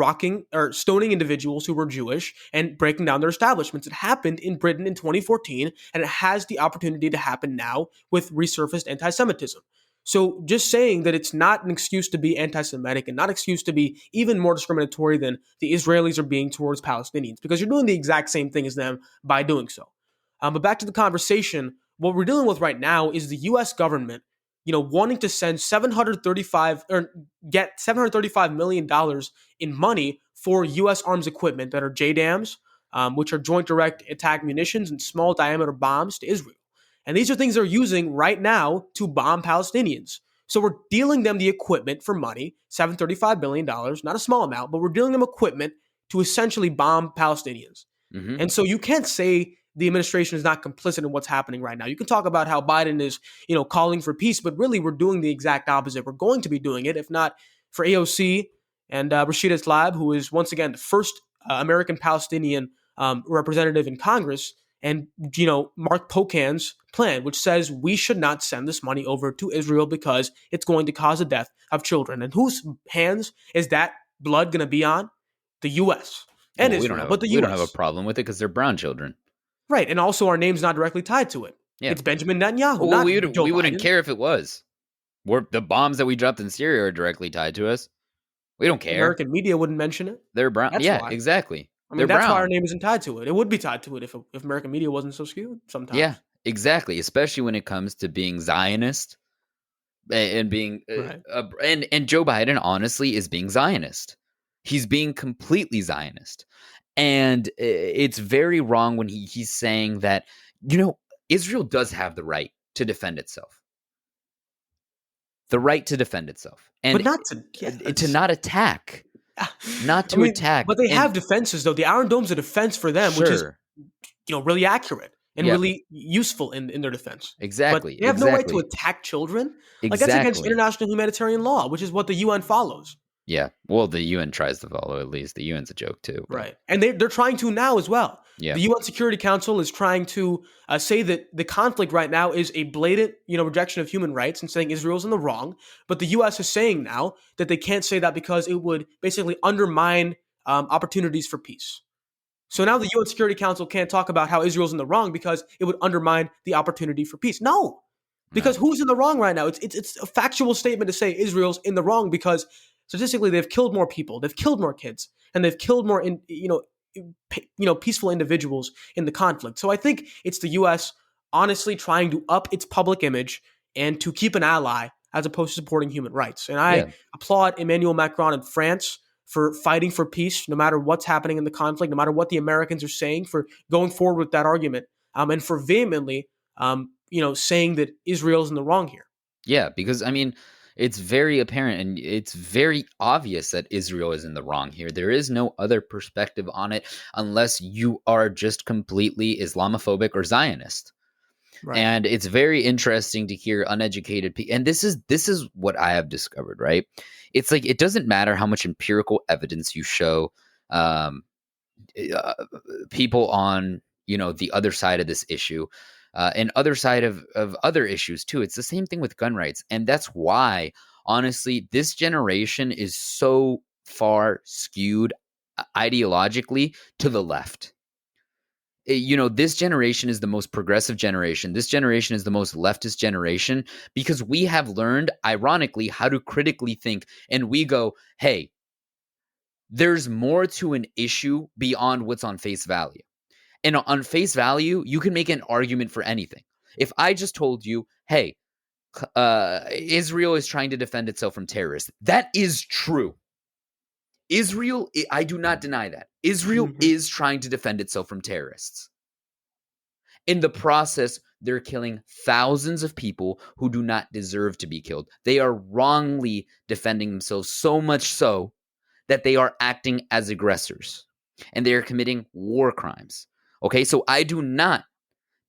S2: stoning individuals who were Jewish and breaking down their establishments. It happened in Britain in 2014, and it has the opportunity to happen now with resurfaced anti-Semitism. So just saying that it's not an excuse to be anti-Semitic and not an excuse to be even more discriminatory than the Israelis are being towards Palestinians, because you're doing the exact same thing as them by doing so. But back to the conversation, what we're dealing with right now is the U.S. government, wanting to send get $735 million in money for U.S. arms equipment that are JDAMs, which are joint direct attack munitions and small diameter bombs to Israel. And these are things they're using right now to bomb Palestinians. So we're dealing them the equipment for money, $735 billion, not a small amount, but we're dealing them equipment to essentially bomb Palestinians. Mm-hmm. And so you can't say the administration is not complicit in what's happening right now. You can talk about how Biden is, calling for peace, but really we're doing the exact opposite. We're going to be doing it, if not for AOC and Rashida Tlaib, who is once again the first American Palestinian representative in Congress, and, Mark Pocan's plan, which says we should not send this money over to Israel because it's going to cause the death of children. And whose hands is that blood going to be on? The U.S. and Israel, but the U.S.
S1: We don't have a problem with it because they're brown children.
S2: Right, and also our name's not directly tied to it. Yeah. It's Benjamin Netanyahu.
S1: Well, we wouldn't care if it was. The bombs that we dropped in Syria are directly tied to us. We don't care.
S2: American media wouldn't mention it.
S1: They're brown. That's why. Exactly.
S2: I mean, that's why our name isn't tied to it. It would be tied to it if American media wasn't so skewed sometimes.
S1: Yeah, exactly. Especially when it comes to being Zionist and being right. And Joe Biden, honestly, is being Zionist. He's being completely Zionist. And it's very wrong when he's saying that, Israel does have the right to defend itself. The right to defend itself. And
S2: but not
S1: to not attack. Not to attack.
S2: But they have defenses, though. The Iron Dome's a defense for them, which is, really accurate and really useful in their defense.
S1: Exactly.
S2: But they have no right to attack children.
S1: Exactly.
S2: Like, that's against international humanitarian law, which is what the UN follows.
S1: Yeah. Well, the UN tries to follow, at least. The UN's a joke, too.
S2: But. Right. And they're trying to now as well.
S1: Yeah.
S2: The UN Security Council is trying to say that the conflict right now is a blatant, rejection of human rights and saying Israel's in the wrong. But the U.S. is saying now that they can't say that because it would basically undermine opportunities for peace. So now the UN Security Council can't talk about how Israel's in the wrong because it would undermine the opportunity for peace. No, because who's in the wrong right now? It's a factual statement to say Israel's in the wrong because statistically they've killed more people, they've killed more kids, and they've killed more peaceful individuals in the conflict. So I think it's the U.S. honestly trying to up its public image and to keep an ally as opposed to supporting human rights. And I applaud Emmanuel Macron in France for fighting for peace, no matter what's happening in the conflict, no matter what the Americans are saying, for going forward with that argument, and for vehemently, saying that Israel's in the wrong here.
S1: Yeah, because it's very apparent and it's very obvious that Israel is in the wrong here. There is no other perspective on it unless you are just completely Islamophobic or Zionist. Right. And it's very interesting to hear uneducated people. And this is what I have discovered, right? It's like, it doesn't matter how much empirical evidence you show people on, the other side of this issue. And other side of other issues too. It's the same thing with gun rights. And that's why, honestly, this generation is so far skewed ideologically to the left. This generation is the most progressive generation. This generation is the most leftist generation because we have learned, ironically, how to critically think. And we go, hey, there's more to an issue beyond what's on face value. And on face value, you can make an argument for anything. If I just told you, hey, Israel is trying to defend itself from terrorists, that is true. Israel, I do not deny that. Israel is trying to defend itself from terrorists. In the process, they're killing thousands of people who do not deserve to be killed. They are wrongly defending themselves, so much so that they are acting as aggressors and they are committing war crimes. Okay, so I do not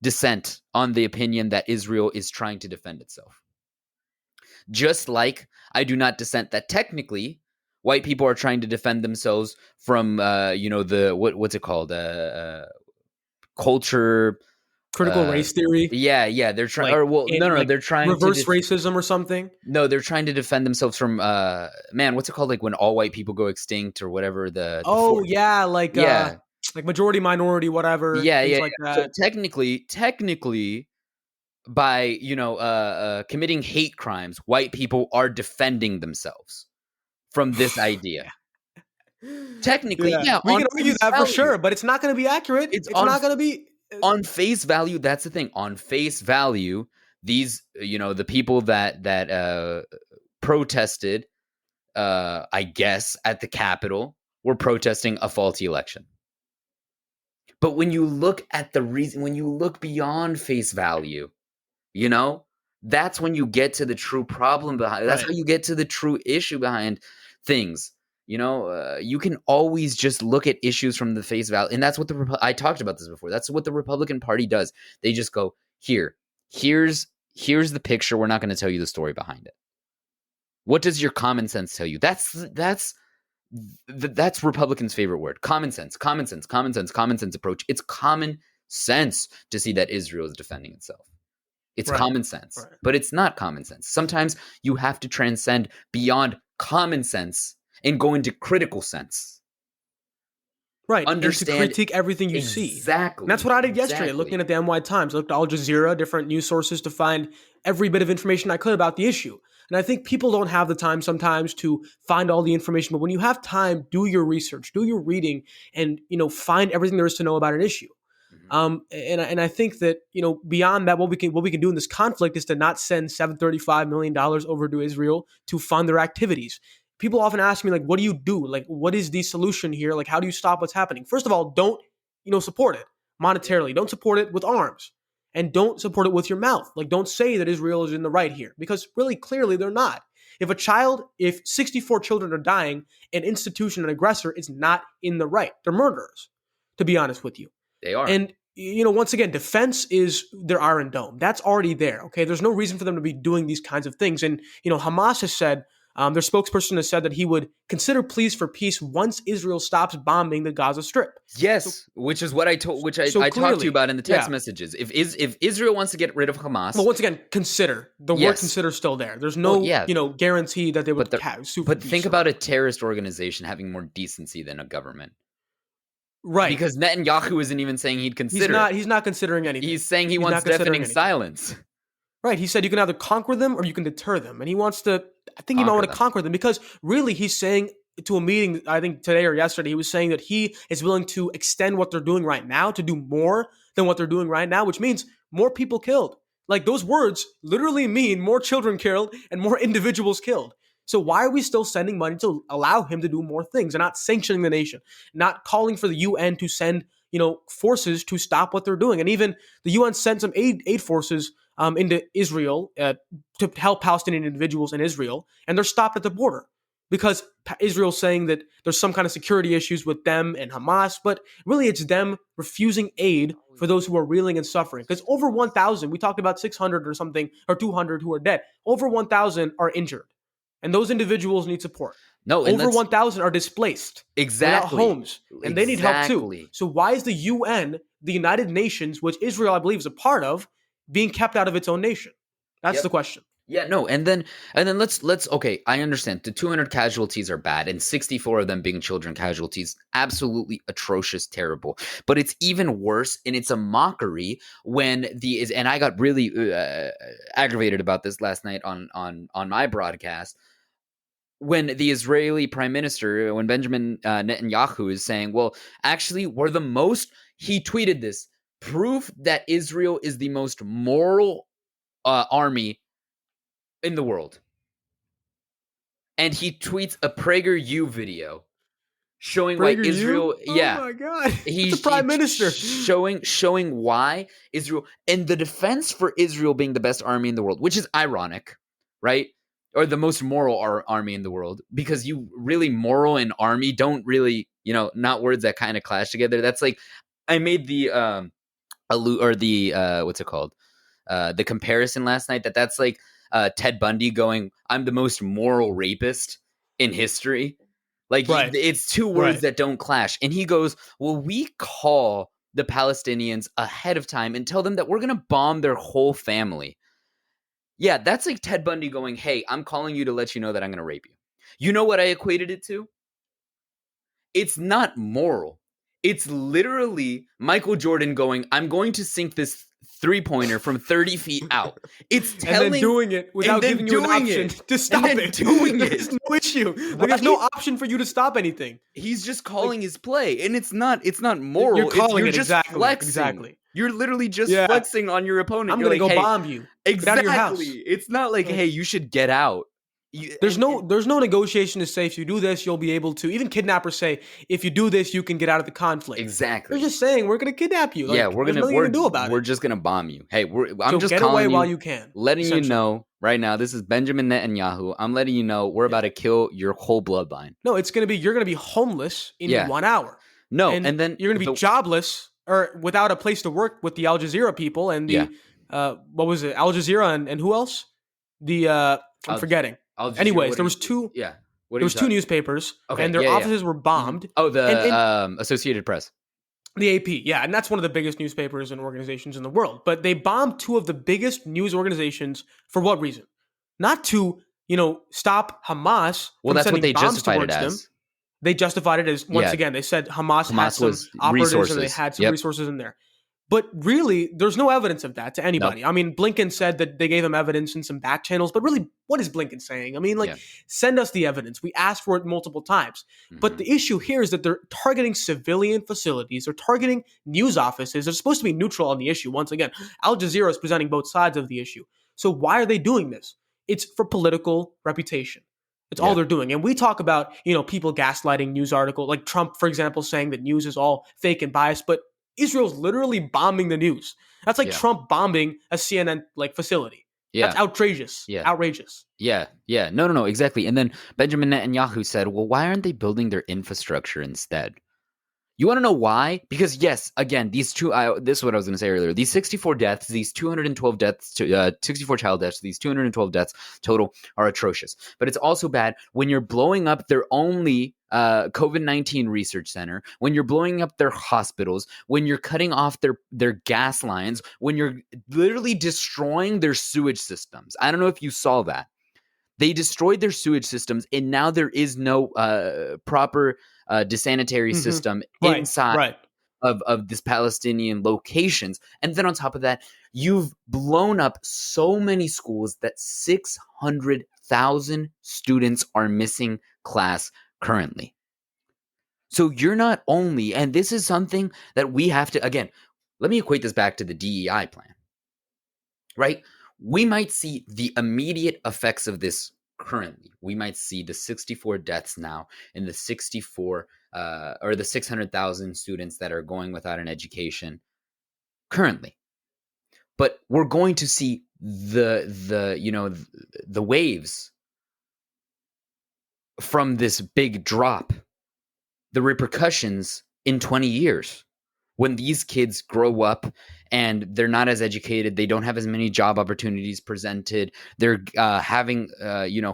S1: dissent on the opinion that Israel is trying to defend itself. Just like I do not dissent that technically white people are trying to defend themselves from, what's it called? Culture.
S2: Critical race theory.
S1: Yeah. They're trying. They're trying
S2: reverse racism or something.
S1: No, they're trying to defend themselves from. What's it called? Like when all white people go extinct or whatever.
S2: Like majority, minority, whatever.
S1: Yeah.
S2: Like that.
S1: So technically, by committing hate crimes, white people are defending themselves from this idea. Technically,
S2: we can argue that for sure, but it's not going to be accurate. It's not going to be.
S1: On face value, that's the thing. On face value, these, the people that protested, I guess, at the Capitol were protesting a faulty election. But when you look at the reason, when you look beyond face value, that's when you get to the true problem behind. That's how you get to the true issue behind things. You can always just look at issues from the face value. And that's what I talked about this before. That's what the Republican Party does. They just go, here's the picture. We're not going to tell you the story behind it. What does your common sense tell you? That's Republicans' favorite word. Common sense approach. It's common sense to see that Israel is defending itself. It's common sense, but it's not common sense. Sometimes you have to transcend beyond common sense and go into critical sense.
S2: Right. Understand, and to critique everything you see.
S1: Exactly.
S2: And that's what I did yesterday, looking at the NY Times. I looked at Al Jazeera, different news sources to find every bit of information I could about the issue. And I think people don't have the time sometimes to find all the information. But when you have time, do your research, do your reading, and find everything there is to know about an issue. And I think that beyond that, what we can do in this conflict is to not send $735 million over to Israel to fund their activities. People often ask me, like, what do you do? Like, what is the solution here? Like, how do you stop what's happening? First of all, don't, support it monetarily. Don't support it with arms. And don't support it with your mouth. Like, don't say that Israel is in the right here. Because really, clearly, they're not. If 64 children are dying, an institution, an aggressor, is not in the right. They're murderers, to be honest with you.
S1: They are.
S2: And, once again, defense is their Iron Dome. That's already there, okay? There's no reason for them to be doing these kinds of things. And, Hamas has said, their spokesperson has said that he would consider pleas for peace once Israel stops bombing the Gaza Strip.
S1: Yes, which is what I talked to you about in the text messages. If Israel wants to get rid of Hamas,
S2: well, once again, consider the word "consider" is still there. There's no guarantee that they would.
S1: But think about a terrorist organization having more decency than a government.
S2: Right.
S1: Because Netanyahu isn't even saying he'd consider.
S2: He's not considering anything.
S1: He's saying he wants deafening silence.
S2: Right. He said you can either conquer them or you can deter them. And he wants to, I think he might want to conquer them because really he's saying to a meeting, I think today or yesterday, he was saying that he is willing to extend what they're doing right now to do more than what they're doing right now, which means more people killed. Like those words literally mean more children killed and more individuals killed. So why are we still sending money to allow him to do more things and not sanctioning the nation, not calling for the UN to send, forces to stop what they're doing? And even the UN sent some aid forces into Israel to help Palestinian individuals in Israel, and they're stopped at the border because Israel's saying that there's some kind of security issues with them and Hamas, but really it's them refusing aid for those who are reeling and suffering. Because over 1,000, we talked about 600 or something, or 200 who are dead, over 1,000 are injured. And those individuals need support.
S1: No,
S2: over 1,000 are displaced.
S1: Exactly.
S2: Without homes. And they need help too. So why is the UN, the United Nations, which Israel, I believe, is a part of, being kept out of its own nation? That's the question.
S1: Yeah, no, and then let's okay, I understand the 200 casualties are bad and 64 of them being children casualties, absolutely atrocious, terrible. But it's even worse and it's a mockery when and I got really aggravated about this last night on my broadcast when the Israeli prime minister, when Benjamin Netanyahu is saying, well, actually he tweeted this, proof that Israel is the most moral army in the world. And he tweets a PragerU video showing why Israel.
S2: Oh my God,
S1: he's
S2: the prime minister
S1: showing why Israel and the defense for Israel being the best army in the world, which is ironic, right? Or the most moral army in the world, because you really moral and army don't really, not words that kind of clash together. That's like, I made the what's it called? The comparison last night that's like Ted Bundy going, "I'm the most moral rapist in history." Like,
S2: right.
S1: It's two words that don't clash. And he goes, well, we call the Palestinians ahead of time and tell them that we're going to bomb their whole family. Yeah, that's like Ted Bundy going, hey, I'm calling you to let you know that I'm going to rape you. You know what I equated it to? It's not moral. It's literally Michael Jordan going, I'm going to sink this three-pointer from 30 feet out. It's telling,
S2: and then doing it without giving you an option to stop it.
S1: Doing it.
S2: There's no issue. Like, there's no option for you to stop anything.
S1: He's just calling his play, and it's not moral.
S2: You're calling
S1: you're
S2: it
S1: just
S2: exactly.
S1: flexing.
S2: Exactly.
S1: You're literally just flexing on your opponent.
S2: I'm gonna go
S1: hey,
S2: bomb you.
S1: Exactly.
S2: Get out of your house.
S1: It's not like, hey, you should get out.
S2: There's no negotiation to say if you do this, you'll be able to. Even kidnappers say if you do this, you can get out of the conflict.
S1: Exactly.
S2: They're just saying we're gonna kidnap you. Like,
S1: we're gonna
S2: do about
S1: we're
S2: it.
S1: just gonna bomb you. Hey, I'm just
S2: get
S1: calling
S2: away
S1: you,
S2: while you can.
S1: Letting you know right now. This is Benjamin Netanyahu. I'm letting you know we're about to kill your whole bloodline.
S2: No, you're gonna be homeless in 1 hour.
S1: No, and then
S2: you're gonna be jobless or without a place to work with the Al Jazeera people and the what was it? Al Jazeera and who else? I'm forgetting. Anyways, there was two.
S1: Yeah,
S2: there was two newspapers, and their offices were bombed.
S1: Oh, the Associated Press,
S2: the AP. Yeah, and that's one of the biggest newspapers and organizations in the world. But they bombed two of the biggest news organizations for what reason? Not to stop Hamas.
S1: Well, that's what they justified it as.
S2: Them. They justified it as once again. They said Hamas had some operatives and they had some resources in there. But really, there's no evidence of that to anybody. No. I mean, Blinken said that they gave him evidence in some back channels, but really, what is Blinken saying? I mean, send us the evidence. We asked for it multiple times. Mm-hmm. But the issue here is that they're targeting civilian facilities. They're targeting news offices. They're supposed to be neutral on the issue. Once again, Al Jazeera is presenting both sides of the issue. So why are they doing this? It's for political reputation. It's all they're doing. And we talk about, people gaslighting news articles, like Trump, for example, saying that news is all fake and biased, but Israel's literally bombing the news. That's like Trump bombing a CNN facility. Yeah. That's outrageous. Yeah. Outrageous.
S1: Yeah. Yeah. No, exactly. And then Benjamin Netanyahu said, well, why aren't they building their infrastructure instead? You want to know why? Because yes, again, this is what I was going to say earlier. These 64 deaths, these 212 deaths, 64 child deaths, these 212 deaths total are atrocious. But it's also bad when you're blowing up their only COVID-19 research center, when you're blowing up their hospitals, when you're cutting off their gas lines, when you're literally destroying their sewage systems. I don't know if you saw that. They destroyed their sewage systems, and now there is no proper desanitary system inside of this Palestinian locations. And then on top of that, you've blown up so many schools that 600,000 students are missing class currently. So you're not only, and this is something that we have to, again, let me equate this back to the DEI plan, right? We might see the immediate effects of this currently. We might see the 64 deaths now and the 600,000 students that are going without an education currently. But we're going to see the waves from this big drop, the repercussions in 20 years. When these kids grow up and they're not as educated, they don't have as many job opportunities presented. They're having,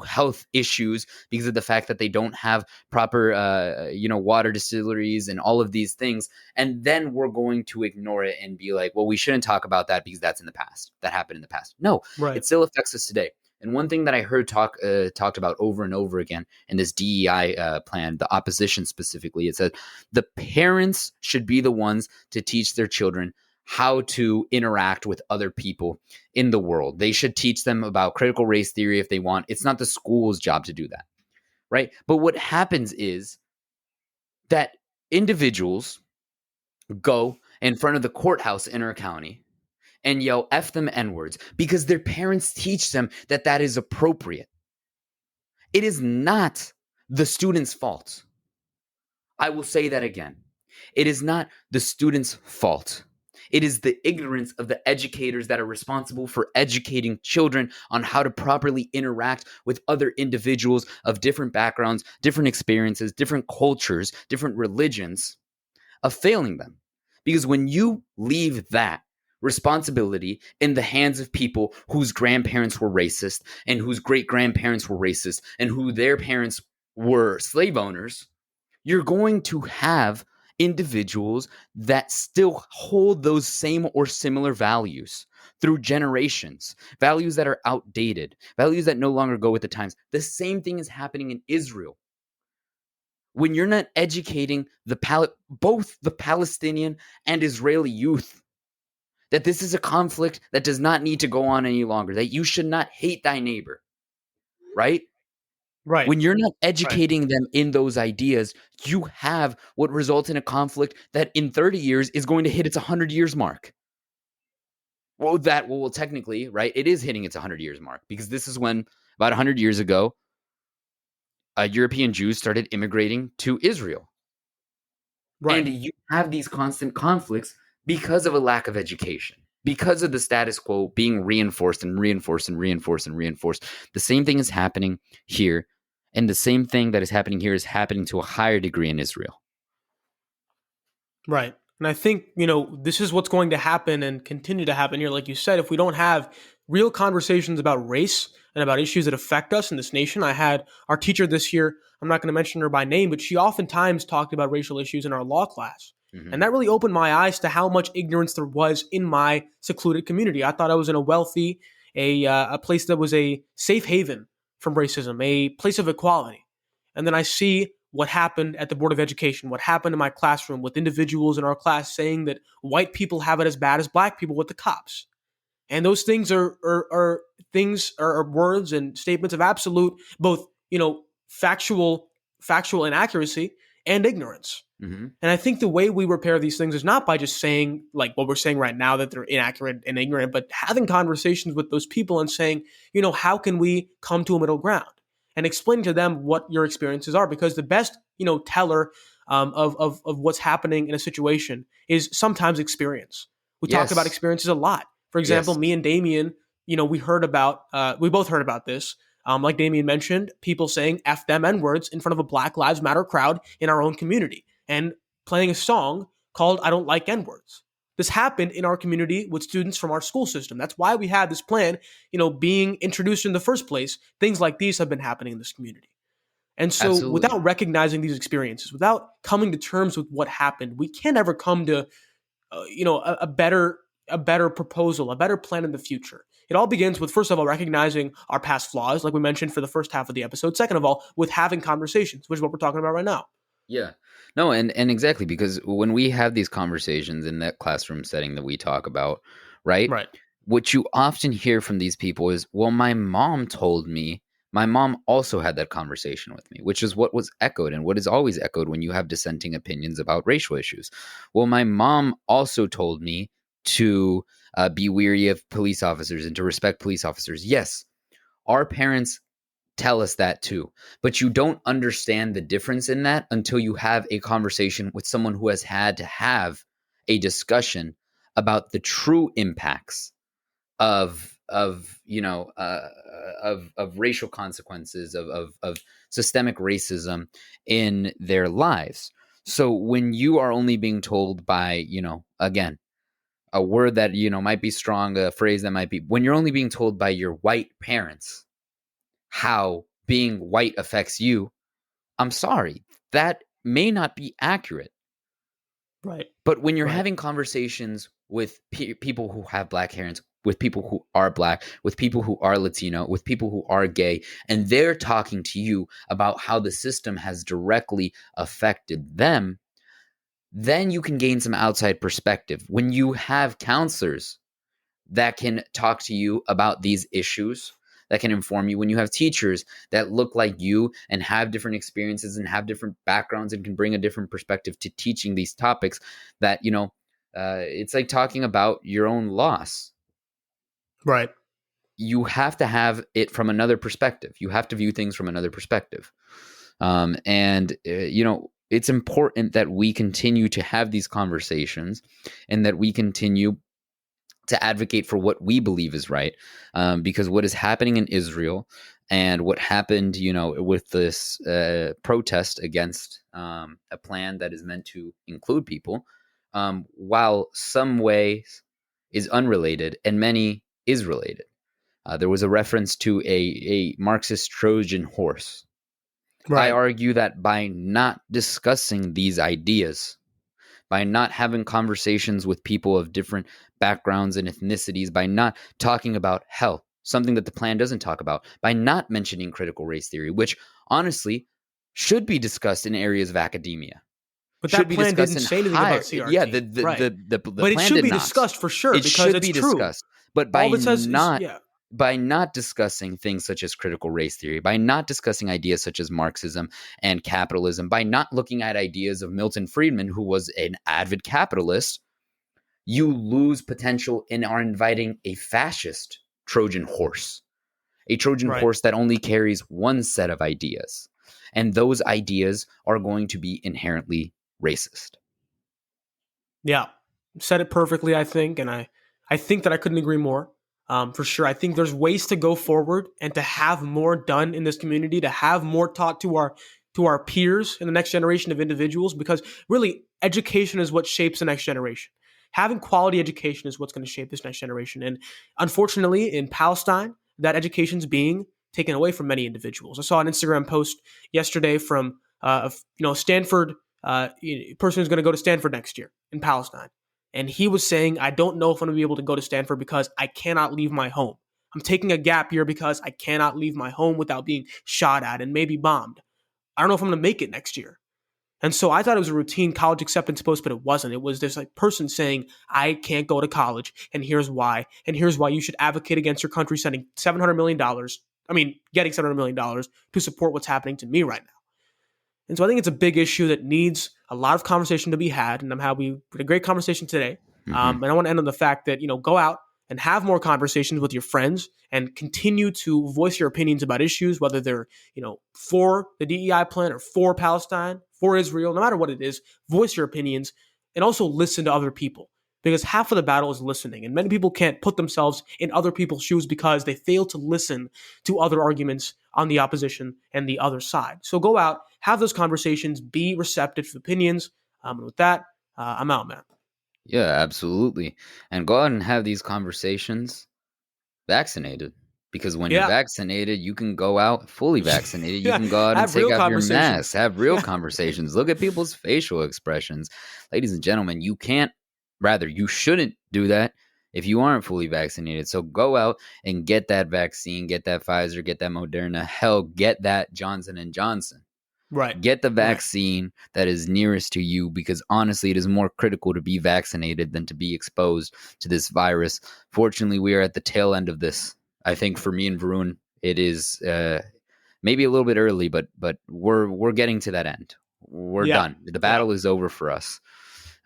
S1: health issues because of the fact that they don't have proper, water distilleries and all of these things. And then we're going to ignore it and be like, well, we shouldn't talk about that because that's in the past. That happened in the past. No, It still affects us today. And one thing that I heard talked about over and over again in this DEI plan, the opposition specifically, it said the parents should be the ones to teach their children how to interact with other people in the world. They should teach them about critical race theory if they want. It's not the school's job to do that, right? But what happens is that individuals go in front of the courthouse in our county and yell F them N-words because their parents teach them that that is appropriate. It is not the student's fault. I will say that again. It is not the student's fault. It is the ignorance of the educators that are responsible for educating children on how to properly interact with other individuals of different backgrounds, different experiences, different cultures, different religions, of failing them. Because when you leave that responsibility in the hands of people whose grandparents were racist and whose great-grandparents were racist and who their parents were slave owners, you're going to have individuals that still hold those same or similar values through generations, values that are outdated, values that no longer go with the times. The same thing is happening in Israel. When you're not educating both the Palestinian and Israeli youth that this is a conflict that does not need to go on any longer, that you should not hate thy neighbor, right?
S2: Right.
S1: When you're not educating them in those ideas, you have what results in a conflict that in 30 years is going to hit its 100 years mark. Well, technically, right, it is hitting its 100 years mark, because this is when, about 100 years ago, European Jews started immigrating to Israel. Right. And you have these constant conflicts because of a lack of education, because of the status quo being reinforced and reinforced and reinforced and reinforced. The same thing is happening here. And the same thing that is happening here is happening to a higher degree in Israel.
S2: Right. And I think, this is what's going to happen and continue to happen here. Like you said, if we don't have real conversations about race and about issues that affect us in this nation. I had our teacher this year, I'm not going to mention her by name, but she oftentimes talked about racial issues in our law class. Mm-hmm. And that really opened my eyes to how much ignorance there was in my secluded community. I thought I was in a wealthy, a place that was a safe haven from racism, a place of equality. And then I see what happened at the Board of Education, what happened in my classroom with individuals in our class saying that white people have it as bad as black people with the cops. And those things are words and statements of absolute, both, factual inaccuracy and ignorance. Mm-hmm. And I think the way we repair these things is not by just saying, like what we're saying right now, that they're inaccurate and ignorant, but having conversations with those people and saying, how can we come to a middle ground and explain to them what your experiences are? Because the best, teller of what's happening in a situation is sometimes experience. We talk about experiences a lot. For example, me and Damien, we both heard about this. Like Damien mentioned, people saying F them N-words in front of a Black Lives Matter crowd in our own community and playing a song called I Don't Like N-words. This happened in our community with students from our school system. That's why we had this plan, being introduced in the first place. Things like these have been happening in this community. And so Absolutely. Without recognizing these experiences, without coming to terms with what happened, we can't ever come to, a better proposal, a better plan in the future. It all begins with, first of all, recognizing our past flaws, like we mentioned for the first half of the episode. Second of all, with having conversations, which is what we're talking about right now.
S1: Yeah. No, and exactly, because when we have these conversations in that classroom setting that we talk about, right? What you often hear from these people is, well, my mom told me. My mom also had that conversation with me, which is what was echoed and what is always echoed when you have dissenting opinions about racial issues. Well, my mom also told me to be weary of police officers and to respect police officers. Yes, our parents tell us that too, but you don't understand the difference in that until you have a conversation with someone who has had to have a discussion about the true impacts of racial consequences of systemic racism in their lives. So when you are only being told by, again, a word that, might be strong, a phrase that might be, when you're only being told by your white parents how being white affects you, I'm sorry, that may not be accurate.
S2: Right.
S1: But when you're having conversations with people who have black parents, with people who are black, with people who are Latino, with people who are gay, and they're talking to you about how the system has directly affected them, then you can gain some outside perspective. When you have counselors that can talk to you about these issues, that can inform you, when you have teachers that look like you and have different experiences and have different backgrounds and can bring a different perspective to teaching these topics, that, it's like talking about your own loss.
S2: Right.
S1: You have to have it from another perspective. You have to view things from another perspective. And it's important that we continue to have these conversations and that we continue to advocate for what we believe is right, because what is happening in Israel and what happened, with this protest against a plan that is meant to include people, while some ways is unrelated and many is related. There was a reference to a Marxist Trojan horse. Right. I argue that by not discussing these ideas, by not having conversations with people of different backgrounds and ethnicities, by not talking about hell, something that the plan doesn't talk about, by not mentioning critical race theory, which honestly should be discussed in areas of academia.
S2: But that plan didn't say anything about CRT.
S1: Yeah, the
S2: but
S1: plan
S2: it should be
S1: not.
S2: Discussed for sure.
S1: It
S2: because
S1: should be
S2: true.
S1: Discussed. But by not discussing things such as critical race theory, by not discussing ideas such as Marxism and capitalism, by not looking at ideas of Milton Friedman, who was an avid capitalist, you lose potential and are inviting a fascist Trojan horse, a Trojan horse that only carries one set of ideas. And those ideas are going to be inherently racist.
S2: Yeah, said it perfectly, I think. And I think that I couldn't agree more. For sure. I think there's ways to go forward and to have more done in this community, to have more taught to our peers in the next generation of individuals, because really education is what shapes the next generation. Having quality education is what's going to shape this next generation. And unfortunately, in Palestine, that education is being taken away from many individuals. I saw an Instagram post yesterday from Stanford, person who's going to go to Stanford next year in Palestine. And he was saying, I don't know if I'm going to be able to go to Stanford because I cannot leave my home. I'm taking a gap year because I cannot leave my home without being shot at and maybe bombed. I don't know if I'm going to make it next year. And so I thought it was a routine college acceptance post, but it wasn't. It was this person saying, I can't go to college, and here's why. And here's why you should advocate against your country sending $700 million. Getting $700 million to support what's happening to me right now. And so I think it's a big issue that needs a lot of conversation to be had. And we had a great conversation today. And I want to end on the fact that, go out and have more conversations with your friends and continue to voice your opinions about issues, whether they're, for the DEI plan or for Palestine, for Israel, no matter what it is, voice your opinions and also listen to other people, because half of the battle is listening. And many people can't put themselves in other people's shoes because they fail to listen to other arguments on the opposition and the other side. So go out, have those conversations, be receptive to opinions. And with that, I'm out, man.
S1: Yeah, absolutely. And go out and have these conversations vaccinated. Because when you're vaccinated, you can go out fully vaccinated. You can go out and take off your mask, have real conversations, look at people's facial expressions. Ladies and gentlemen, you shouldn't do that if you aren't fully vaccinated. So go out and get that vaccine, get that Pfizer, get that Moderna, hell, get that Johnson & Johnson.
S2: Right.
S1: Get the vaccine that is nearest to you, because honestly, it is more critical to be vaccinated than to be exposed to this virus. Fortunately, we are at the tail end of this. I think for me and Varun, it is maybe a little bit early, but we're getting to that end. We're done. The battle is over for us.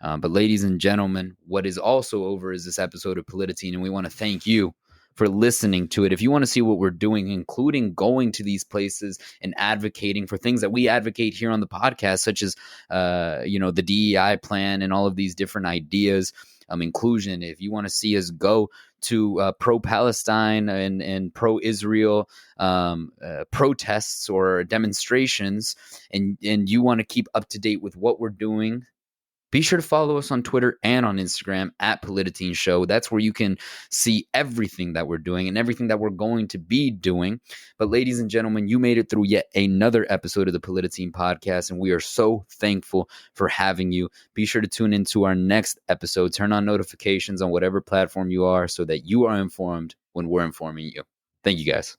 S1: But ladies and gentlemen, what is also over is this episode of Polititeen, and we want to thank you for listening to it. If you want to see what we're doing, including going to these places and advocating for things that we advocate here on the podcast, such as the DEI plan and all of these different ideas, inclusion. If you want to see us go to pro-Palestine and pro-Israel protests or demonstrations, and you want to keep up to date with what we're doing, be sure to follow us on Twitter and on Instagram at Polititeen Show. That's where you can see everything that we're doing and everything that we're going to be doing. But ladies and gentlemen, you made it through yet another episode of the Polititeen podcast, and we are so thankful for having you. Be sure to tune into our next episode. Turn on notifications on whatever platform you are so that you are informed when we're informing you. Thank you, guys.